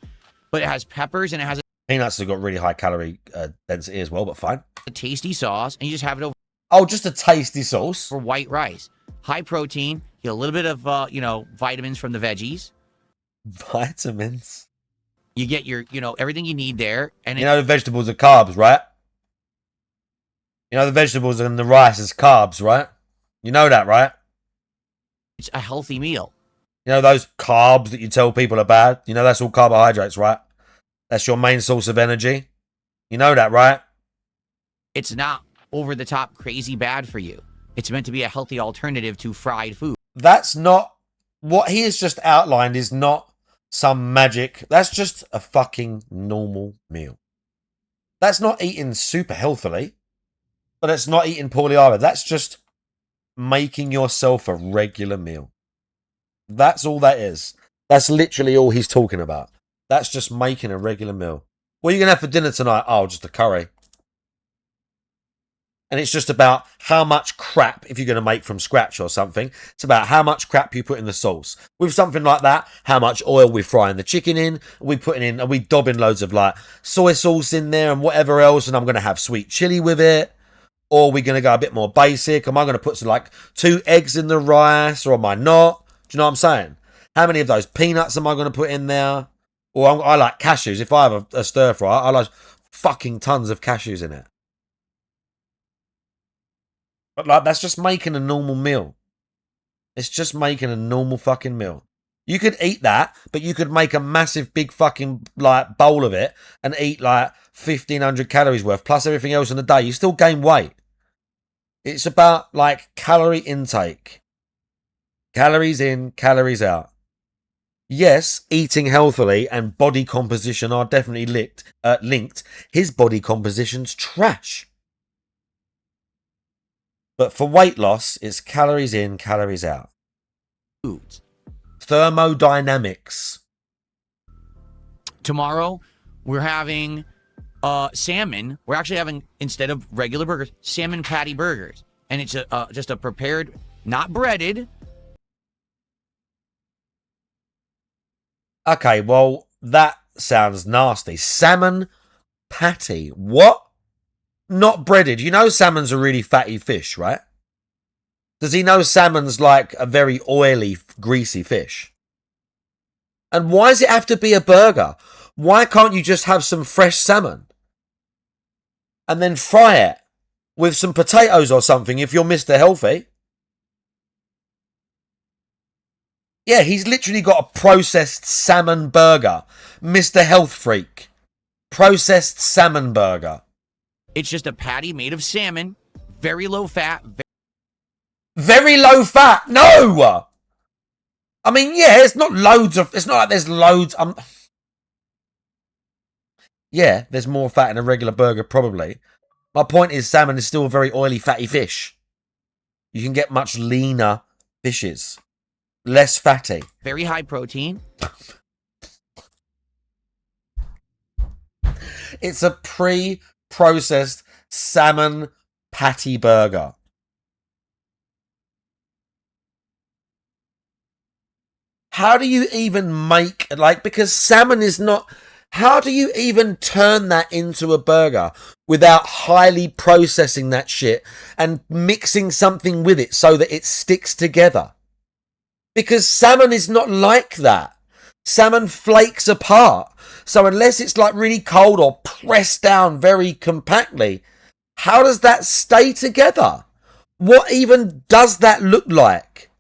But it has peppers and it has Peanuts have got really high calorie density as well, but fine. a tasty sauce, and you just have it over Oh, just a tasty sauce. for white rice. High protein. You get a little bit of vitamins from the veggies. Vitamins. You get your everything you need there, and You know the vegetables are carbs, right? You know the vegetables and the rice is carbs, right? You know that, right? it's a healthy meal. You know those carbs that you tell people are bad? You know that's all carbohydrates, right? That's your main source of energy. You know that, right? It's not over the top crazy bad for you. It's meant to be a healthy alternative to fried food. That's not... What he has just outlined is not some magic. That's just a fucking normal meal. That's not eating super healthily, but it's not eating poorly either. That's just making yourself a regular meal. That's all that is. That's literally all he's talking about. That's just making a regular meal. What are you going to have for dinner tonight? Oh, just a curry. And it's just about how much crap, if you're going to make from scratch or something, it's about how much crap you put in the sauce. With something like that, how much oil we're frying the chicken in, are we dobbing loads of like soy sauce in there and whatever else, and I'm going to have sweet chili with it. Or are we going to go a bit more basic? Am I going to put some like 2 eggs in the rice, or am I not? Do you know what I'm saying? How many of those peanuts am I going to put in there? Or I like cashews. If I have a stir fry, I like fucking tons of cashews in it. But like, that's just making a normal meal. It's just making a normal fucking meal. You could eat that, but you could make a massive big fucking like bowl of it and eat like 1,500 calories worth plus everything else in a day. You still gain weight. It's about like calorie intake. Calories in, calories out. Yes, eating healthily and body composition are definitely linked. His body composition's trash. But for weight loss, it's calories in, calories out. Foods. Thermodynamics. Tomorrow, we're having salmon. We're actually having, instead of regular burgers, salmon patty burgers. And it's just a prepared, not breaded. Okay, well, that sounds nasty. Salmon patty. What? Not breaded. You know salmon's a really fatty fish, right? Does he know salmon's like a very oily, greasy fish? And why does it have to be a burger? Why can't you just have some fresh salmon? And then fry it with some potatoes or something if you're Mr. Healthy? Yeah, he's literally got a processed salmon burger. Mr. Health Freak. Processed salmon burger. It's just a patty made of salmon, very low fat. Very low fat. No! I mean, yeah, it's not like there's loads. Yeah, there's more fat in a regular burger, probably. My point is salmon is still a very oily, fatty fish. You can get much leaner fishes. Less fatty. Very high protein. It's a pre-processed salmon patty burger. How do you even make, because salmon is not, how do you even turn that into a burger without highly processing that shit and mixing something with it so that it sticks together? Because salmon is not like that. Salmon flakes apart. So unless it's like really cold or pressed down very compactly, how does that stay together? What even does that look like?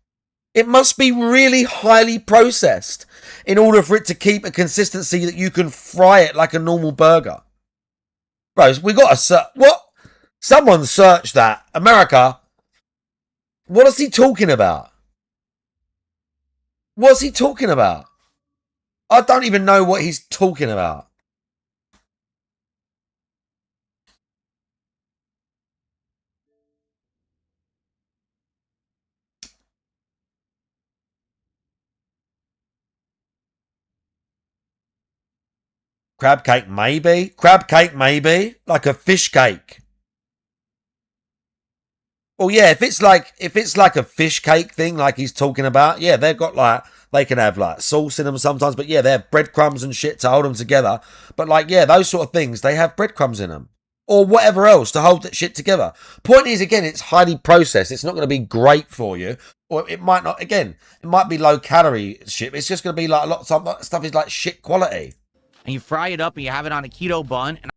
It must be really highly processed in order for it to keep a consistency that you can fry it like a normal burger. Bro, we got to what? Someone search that. America. What is he talking about? What's he talking about? I don't even know what he's talking about. Crab cake, maybe. Crab cake, maybe. Like a fish cake. Well, yeah, if it's like a fish cake thing, like he's talking about, yeah, they've got like they can have like sauce in them sometimes, but yeah, they have breadcrumbs and shit to hold them together. But like, yeah, those sort of things, they have breadcrumbs in them or whatever else to hold that shit together. Point is, again, it's highly processed. It's not going to be great for you, or it might not. Again, it might be low calorie shit. It's just going to be like a lot of stuff is like shit quality. And you fry it up and you have it on a keto bun. And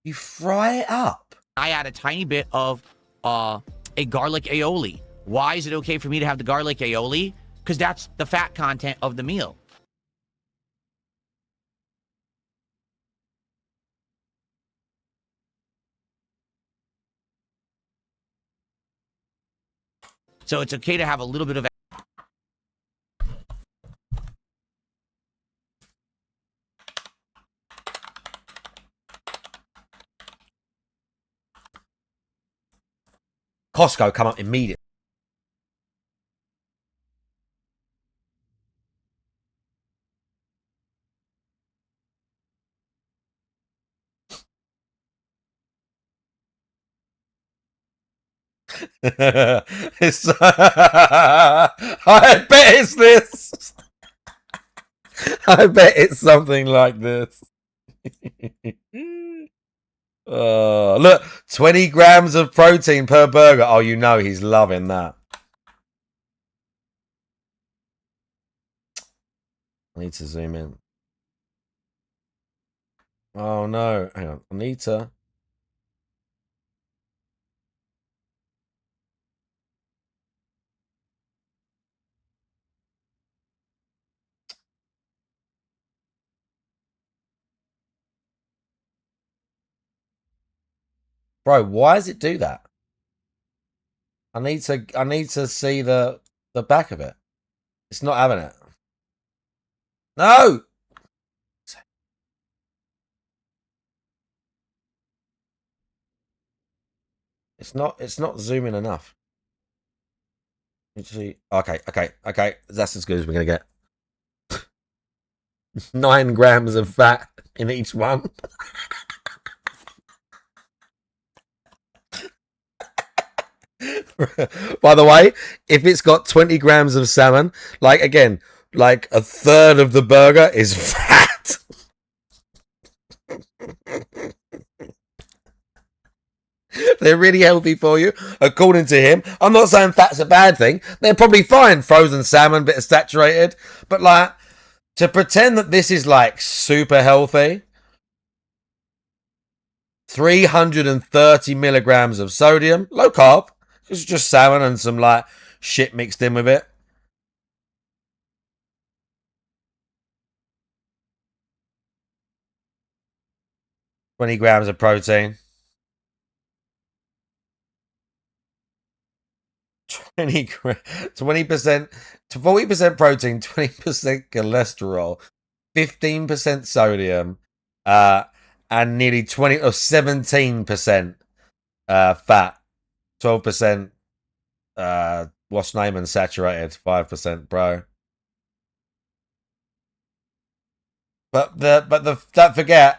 you fry it up. I add a tiny bit of a garlic aioli. Why is it okay for me to have the garlic aioli? Because that's the fat content of the meal. So it's okay to have a little bit of Costco come up immediately. It's, I bet it's this. I bet it's something like this. Look, 20 grams of protein per burger. Oh, you know he's loving that. I need to zoom in. Oh no, hang on. I need to. Bro, why does it do that? I need to see the back of it. It's not having it. No. It's not zooming enough. Okay. That's as good as we're gonna get. 9 grams of fat in each one. By the way, if it's got 20 grams of salmon, like again, like a third of the burger is fat. They're really healthy for you, according to him. I'm not saying fat's a bad thing. They're probably fine. Frozen salmon, bit of saturated. But like, to pretend that this is like super healthy, 330 milligrams of sodium, low carb. It's just salmon and some like shit mixed in with it. $20 grams of protein. 20% to 40% protein, 20% cholesterol, 15% sodium, and nearly 20 or 17% fat, 12% what's name and saturated, 5%, bro. But don't forget,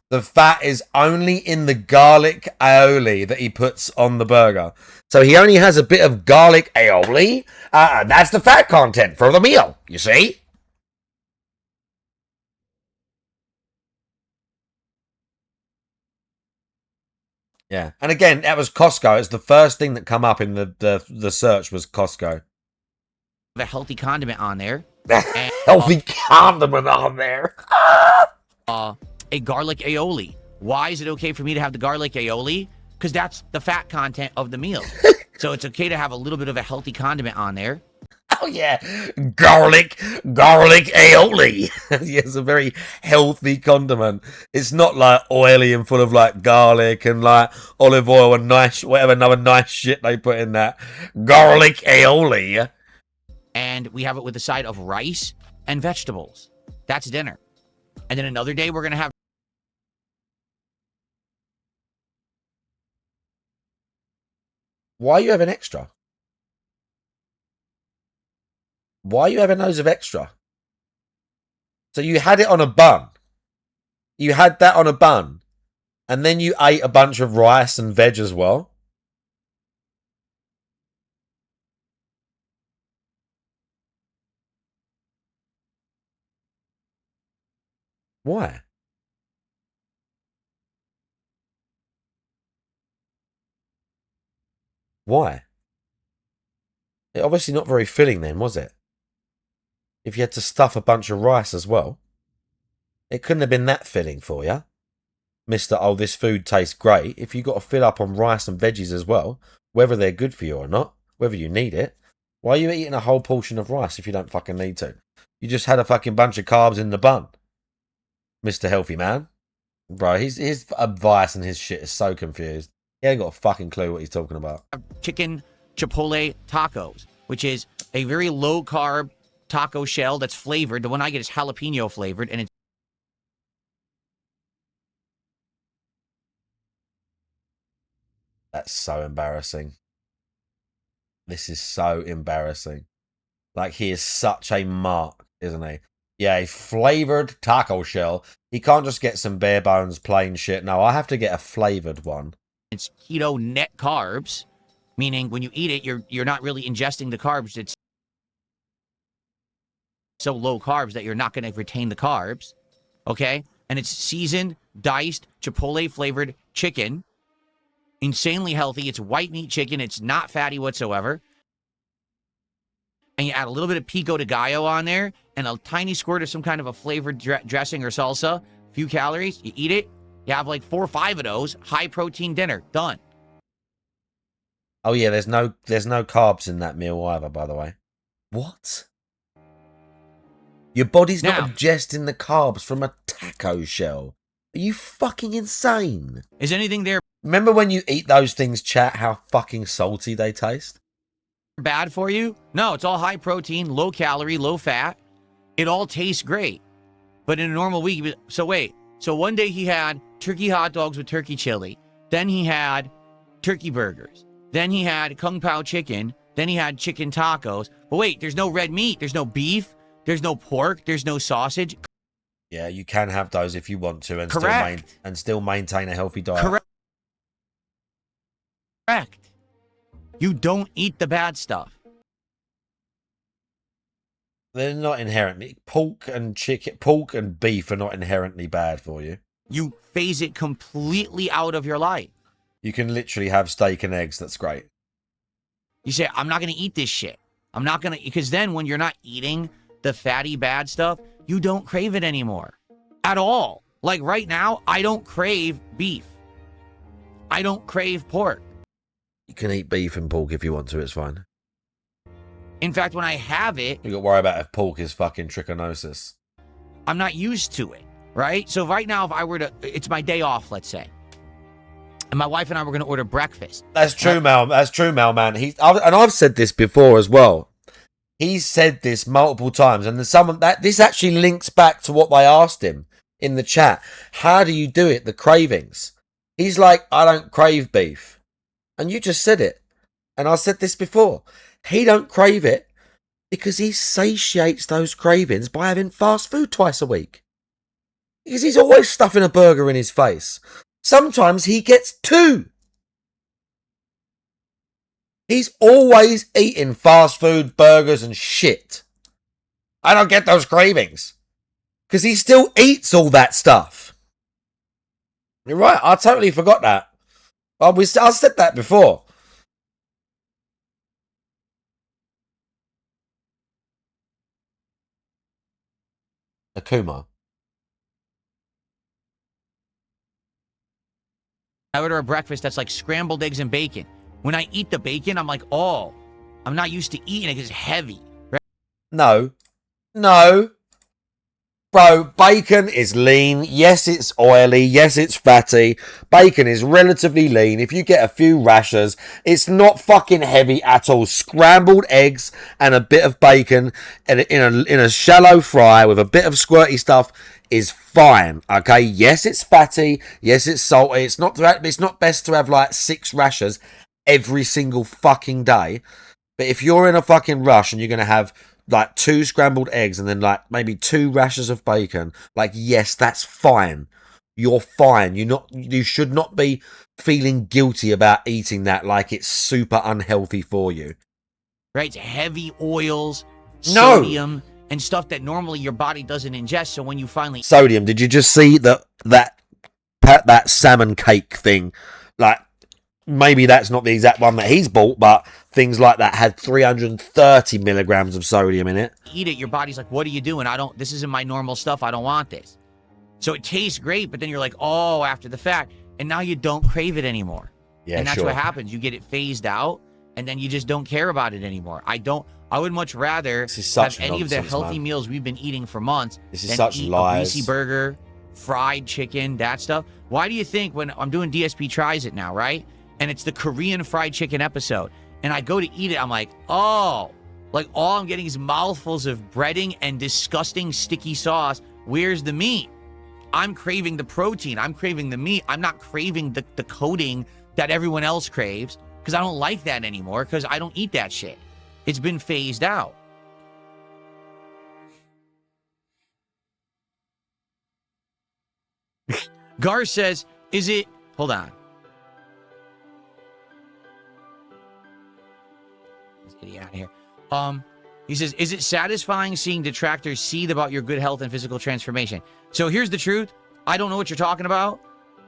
the fat is only in the garlic aioli that he puts on the burger. So he only has a bit of garlic aioli. That's the fat content for the meal, you see? Yeah. And again, that was Costco. It's the first thing that come up in the search was Costco. a healthy condiment on there. And, healthy condiment on there. A garlic aioli. Why is it okay for me to have the garlic aioli? Because that's the fat content of the meal. So it's okay to have a little bit of a healthy condiment on there. Oh yeah, garlic aioli. Yeah, it's a very healthy condiment. It's not like oily and full of like garlic and like olive oil and nice whatever other nice shit they put in that. Garlic aioli. And we have it with a side of rice and vegetables. That's dinner. And then another day we're going to have Why are you having extra? Why are you having those of extra? So you had it on a bun. You had that on a bun. And then you ate a bunch of rice and veg as well. Why? Why? It obviously not very filling then, was it? If you had to stuff a bunch of rice as well. It couldn't have been that filling for you. Mr. Oh, this food tastes great. If you got to fill up on rice and veggies as well, whether they're good for you or not, whether you need it, why are you eating a whole portion of rice if you don't fucking need to? You just had a fucking bunch of carbs in the bun. Mr. Healthy Man. Bro, his advice and his shit is so confused. He ain't got a fucking clue what he's talking about. chicken chipotle tacos, which is a very low carb taco shell that's flavored. The one I get is jalapeno flavored, and it's That's so embarrassing. This is so embarrassing. Like, he is such a mark, isn't he? Yeah, a flavored taco shell. He can't just get some bare bones plain shit. No, I have to get a flavored one. it's keto net carbs, meaning when you eat it, you're not really ingesting the carbs. It's so low carbs that you're not going to retain the carbs. Okay, and it's seasoned, diced, chipotle flavored chicken. Insanely healthy. It's white meat chicken. It's not fatty whatsoever. And you add a little bit of pico de gallo on there and a tiny squirt of some kind of a flavored dressing or salsa. Few calories. You eat it. You have like 4 or 5 of those. High protein dinner. Done. Oh yeah, there's no carbs in that meal either, by the way. What? Your body's Now- not digesting the carbs from a taco shell. Are you fucking insane? Is anything there Remember when you eat those things, chat, how fucking salty they taste? bad for you? No, it's all high protein, low calorie, low fat. It all tastes great. But in a normal week, so wait. So one day he had turkey hot dogs with turkey chili. Then he had turkey burgers. Then he had kung pao chicken. Then he had chicken tacos. But wait, there's no red meat. There's no beef. There's no pork. There's no sausage. Yeah, you can have those if you want to and Correct. still maintain a healthy diet. Correct. You don't eat the bad stuff. They're not inherently pork and beef are not inherently bad for you. You phase it completely out of your life. You can literally have steak and eggs. That's great. You say, I'm not going to eat this shit. I'm not going to, because then when you're not eating the fatty bad stuff, you don't crave it anymore at all. Like right now, I don't crave beef. I don't crave pork. You can eat beef and pork if you want to. It's fine. In fact, when I have it, You got to worry about if pork is fucking trichinosis. I'm not used to it, right? So right now, if I were to, it's my day off, let's say, and my wife and I were going to order breakfast. That's true, Mal. That's true, Mal, man. And I've said this before as well. He's said this multiple times, and there's someone that this actually links back to what they asked him in the chat. How do you do it? The cravings. He's like, I don't crave beef, and you just said it. And I said this before. He don't crave it because he satiates those cravings by having fast food twice a week. Because he's always stuffing a burger in his face. Sometimes he gets 2. He's always eating fast food, burgers, and shit. I don't get those cravings. Because he still eats all that stuff. You're right, I totally forgot that. I said that before. Akuma. I order a breakfast that's like scrambled eggs and bacon, When I eat the bacon, I'm like, oh, I'm not used to eating it because it's heavy. Right? No. No. Bro, bacon is lean. Yes, it's oily. Yes, it's fatty. Bacon is relatively lean. If you get a few rashers, it's not fucking heavy at all. Scrambled eggs and a bit of bacon in a shallow fry with a bit of squirty stuff is fine. Okay, yes, it's fatty. Yes, it's salty. It's not best to have like 6 rashers every single fucking day. But if you're in a fucking rush and you're gonna have like 2 scrambled eggs and then like maybe 2 rashers of bacon, like, yes, that's fine. You're fine. You should not be feeling guilty about eating that like it's super unhealthy for you. Right? It's heavy oils, No. sodium, and stuff that normally your body doesn't ingest. So when you finally Sodium, did you just see that salmon cake thing? Like, maybe that's not the exact one that he's bought, but things like that had 330 milligrams of sodium in it. eat it, your body's like, what are you doing? This isn't my normal stuff. I don't want this. So it tastes great, but then you're like, oh, after the fact. And now you don't crave it anymore. Yeah, and that's sure. what happens. You get it phased out, and then you just don't care about it anymore. I would much rather have any of the healthy meals we've been eating for months than eat a greasy burger, fried chicken, that stuff. Why do you think when I'm doing DSP Tries It now, right? And it's the Korean fried chicken episode, and I go to eat it, I'm like, oh, like all I'm getting is mouthfuls of breading and disgusting sticky sauce. Where's the meat? I'm craving the protein. I'm craving the meat. I'm not craving the coating that everyone else craves because I don't like that anymore because I don't eat that shit. It's been phased out. Gar says, hold on. Let's get you out of here. He says, is it satisfying seeing detractors seethe about your good health and physical transformation? So here's the truth. I don't know what you're talking about.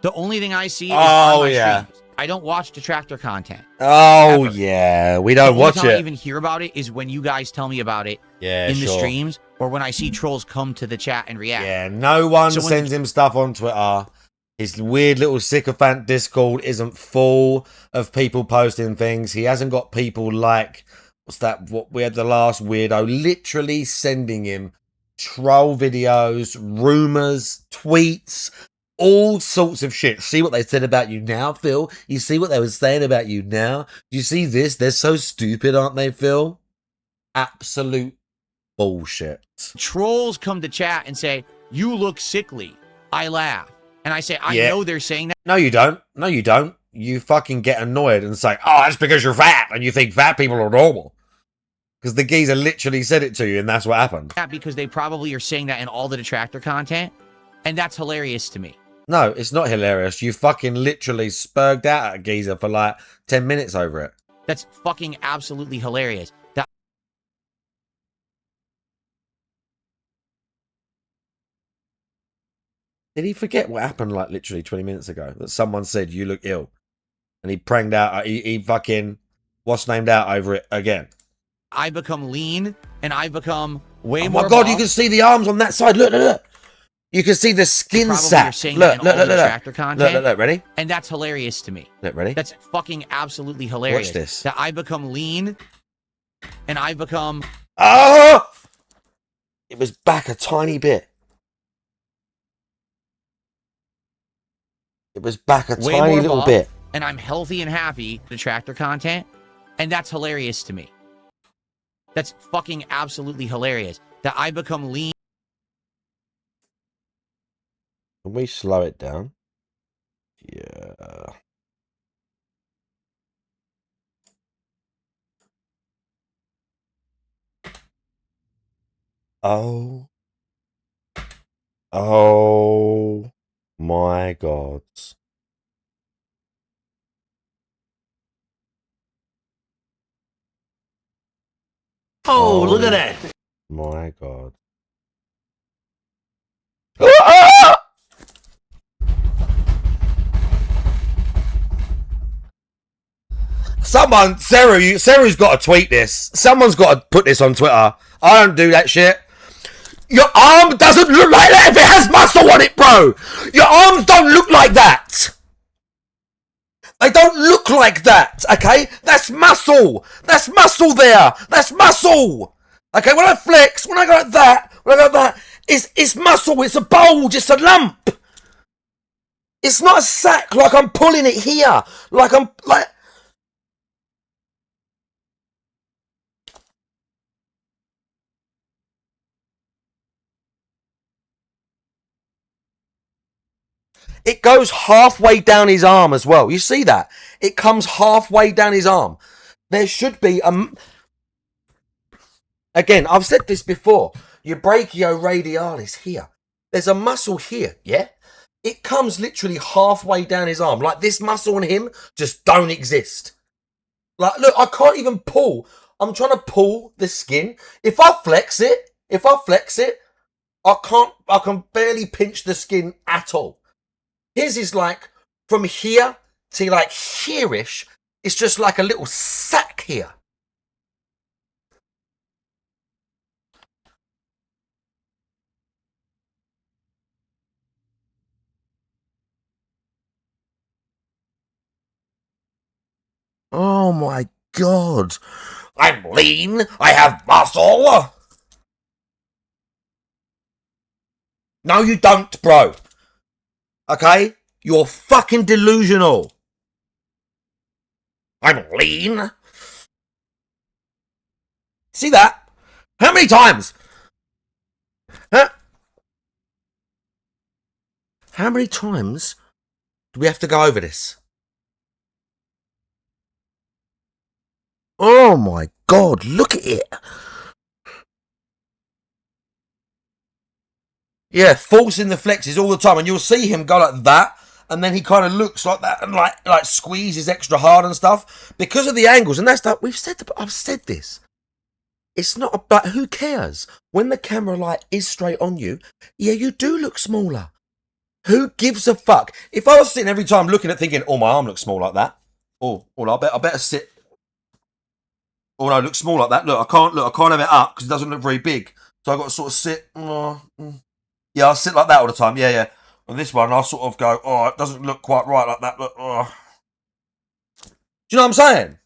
The only thing I see is on my streams. I don't watch detractor content. Oh, ever. Yeah. We don't watch it. The only time I even hear about it is when you guys tell me about it in the streams or when I see trolls come to the chat and react. Yeah, no one sends him stuff on Twitter. His weird little sycophant Discord isn't full of people posting things. He hasn't got people like... What we had the last weirdo literally sending him troll videos, rumors, tweets, all sorts of shit. See what they said about you now, Phil? You see what they were saying about you now? Do you see this? They're so stupid, aren't they, Phil? Absolute bullshit. Trolls come to chat and say, you look sickly. I laugh. And I say, I know they're saying that. No, you don't. No, you don't. You fucking get annoyed and say, oh, that's because you're fat and you think fat people are normal. Because the geezer literally said it to you and that's what happened. Because they probably are saying that in all the detractor content. And that's hilarious to me. No, it's not hilarious. You fucking literally spurged out at a geezer for like 10 minutes over it. That's fucking absolutely hilarious. Did he forget what happened like literally 20 minutes ago? That someone said, you look ill. And he pranged out, he fucking what's named out over it again. I become lean and I become way Oh more my God, buff. you can see the arms on that side. Look, look, look. You can see the skin sack. Look, look, ready? And that's hilarious to me. Look, ready? That's fucking absolutely hilarious. Watch this. That I become lean and I become... Oh! It was back a tiny bit. It was back a tiny little bit. And I'm healthy and happy, detractor content. And that's hilarious to me. That's fucking absolutely hilarious. That I become lean. Can we slow it down? Yeah. Oh. Oh my God. Oh, look at that. My God. Someone, Seru's got to tweet this. Someone's got to put this on Twitter. I don't do that shit. Your arm doesn't look like that if it has muscle on it, bro. Your arms don't look like that. They don't look like that, okay? That's muscle. That's muscle there. That's muscle. Okay, when I flex, when I go like that, it's muscle. It's a bulge. It's a lump. It's not a sack like I'm pulling it here. Like I'm like. It goes halfway down his arm as well. You see that? It comes halfway down his arm. There should be a... Again, I've said this before. Your brachioradialis here. There's a muscle here, yeah? It comes literally halfway down his arm. Like this muscle and him just don't exist. Like, look, I can't even pull. I'm trying to pull the skin. If I flex it, I can barely pinch the skin at all. His is like from here to like here-ish. It's just like a little sack here. Oh my God. I'm lean. I have muscle. No, you don't, bro. Okay? You're fucking delusional. I'm lean. See that? How many times? Huh? How many times do we have to go over this? Oh my God, look at it. Yeah, forcing the flexes all the time, and you'll see him go like that, and then he kind of looks like that, and like squeezes extra hard and stuff because of the angles. And that's like I've said this. It's not about who cares when the camera light is straight on you. Yeah, you do look smaller. Who gives a fuck? If I was sitting every time looking at thinking, oh, my arm looks small like that. Oh, well, I better sit. Oh no, it looks small like that. Look, I can't have it up because it doesn't look very big. So I've got to sort of sit. Yeah, I'll sit like that all the time. Yeah. On this one, I'll sort of go, oh, it doesn't look quite right like that. Look, oh. Do you know what I'm saying?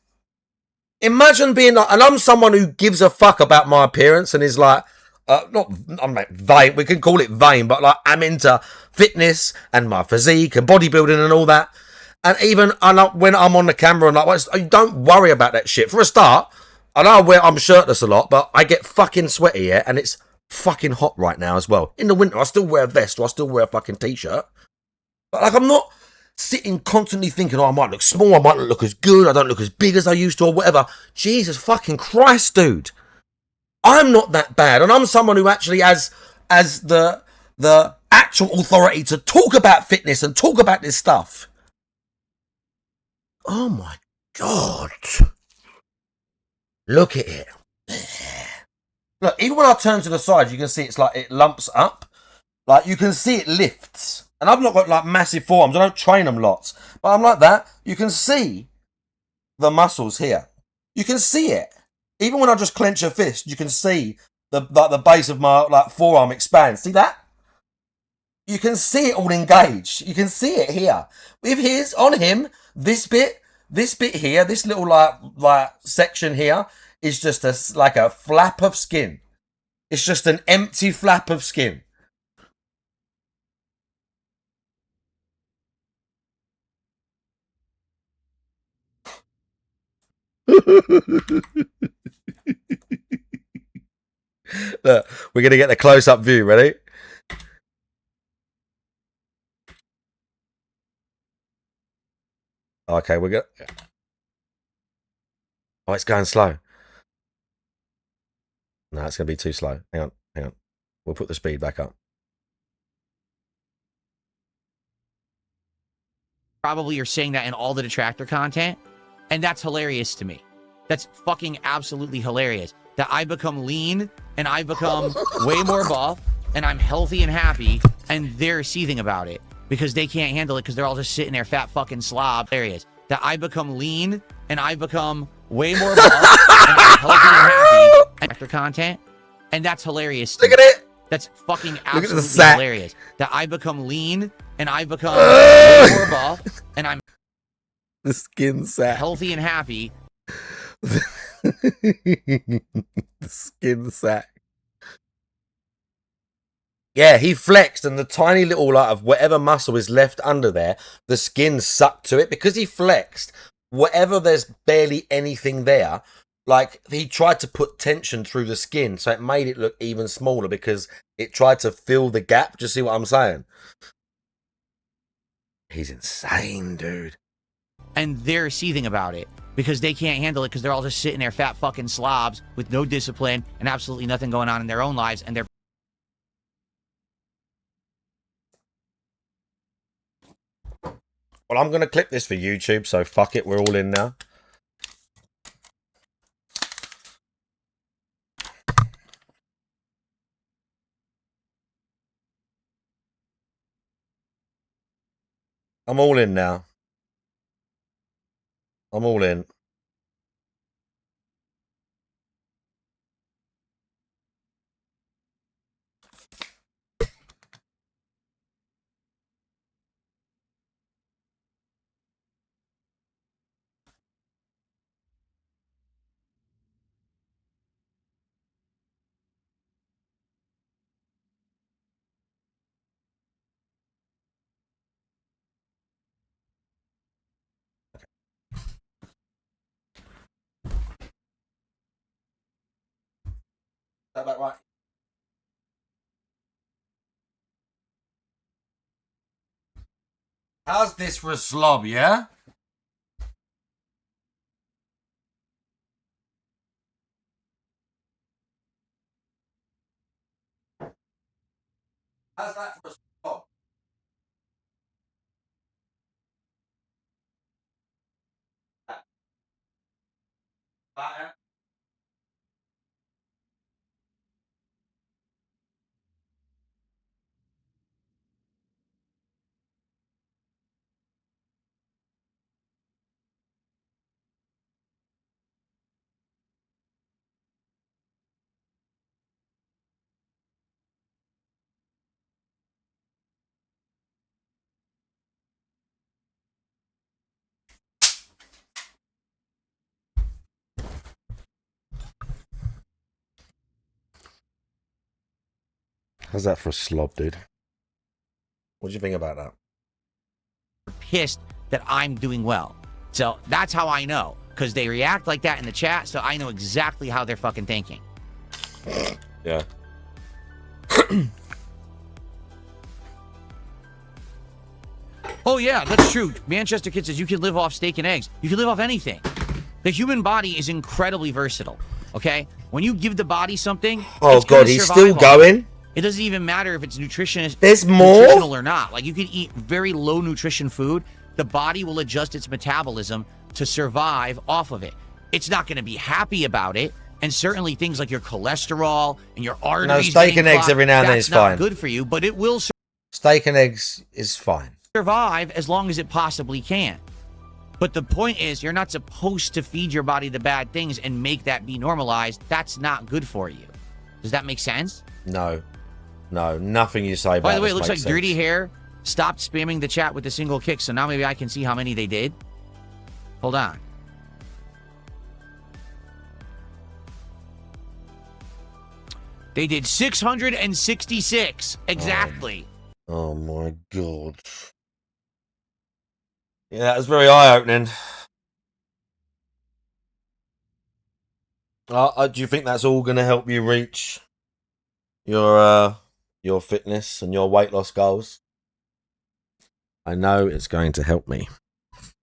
Imagine being like, and I'm someone who gives a fuck about my appearance and is like, I'm like vain. We can call it vain, but like I'm into fitness and my physique and bodybuilding and all that. And even when I'm on the camera and like, don't worry about that shit. For a start, I know I'm shirtless a lot, but I get fucking sweaty, yeah, and it's fucking hot right now as well. In the winter, I still wear a vest or I still wear a fucking t-shirt. But like, I'm not sitting constantly thinking, oh, I might look small, I might not look as good, I don't look as big as I used to or whatever. Jesus fucking Christ, dude. I'm not that bad. And I'm someone who actually has the actual authority to talk about fitness and talk about this stuff. Oh my God. Look at it. Look, even when I turn to the side, you can see it's like it lumps up. Like you can see it lifts. And I've not got like massive forearms. I don't train them lots. But I'm like that. You can see the muscles here. You can see it. Even when I just clench a fist, you can see the base of my like forearm expand. See that? You can see it all engaged. You can see it here. With his, on him, this bit here, this little like section here is just like a flap of skin. It's just an empty flap of skin. Look, we're going to get the close-up view. Ready? Okay, we're going to... Oh, it's going slow. No, it's going to be too slow. Hang on. We'll put the speed back up. Probably you're saying that in all the detractor content, and that's hilarious to me. That's fucking absolutely hilarious. That I become lean, and I become way more buff, and I'm healthy and happy, and they're seething about it because they can't handle it because they're all just sitting there fat fucking slob. Hilarious. That I become lean, and I become way more buff, and I'm healthy and happy after content, and that's hilarious. Look at it. That's fucking Look at the absolutely sack. hilarious. That I become lean, and I become way more buff, and I'm The skin sack. healthy and happy. The skin sack. Yeah, he flexed, and the tiny little like of whatever muscle is left under there, the skin sucked to it because he flexed. Whatever, there's barely anything there. Like, he tried to put tension through the skin, so it made it look even smaller because it tried to fill the gap. Do you see what I'm saying? He's insane, dude. And they're seething about it because they can't handle it because they're all just sitting there fat fucking slobs with no discipline and absolutely nothing going on in their own lives, and they're Well, I'm going to clip this for YouTube, so fuck it, we're all in now. I'm all in now. I'm all in. Is that about right? How's this for a slob, yeah? How's that for a slob? How's that for a slob, dude? What do you think about that? pissed that I'm doing well. So that's how I know, because they react like that in the chat, so I know exactly how they're fucking thinking. Yeah. Oh yeah, that's true. Manchester Kid says you can live off steak and eggs. You can live off anything. The human body is incredibly versatile, okay? When you give the body something, Oh it's gonna god, he's survive still on it. going? It doesn't even matter if it's nutritionist, There's more? nutritional or not. Like, you can eat very low nutrition food. The body will adjust its metabolism to survive off of it. It's not going to be happy about it. And certainly things like your cholesterol and your arteries. No, steak and eggs clogged, every now and then is that's not fine. good for you, but it will Steak and eggs is fine. survive as long as it possibly can. But the point is, you're not supposed to feed your body the bad things and make that be normalized. That's not good for you. Does that make sense? No. No, nothing you say about By the way, it this looks like makes Dirty sense. Hair stopped spamming the chat with a single kick, so now maybe I can see how many they did. Hold on. They did 666. Exactly. Oh my god. Yeah, that was very eye-opening. Do you think that's all going to help you reach your fitness and your weight loss goals? I know it's going to help me.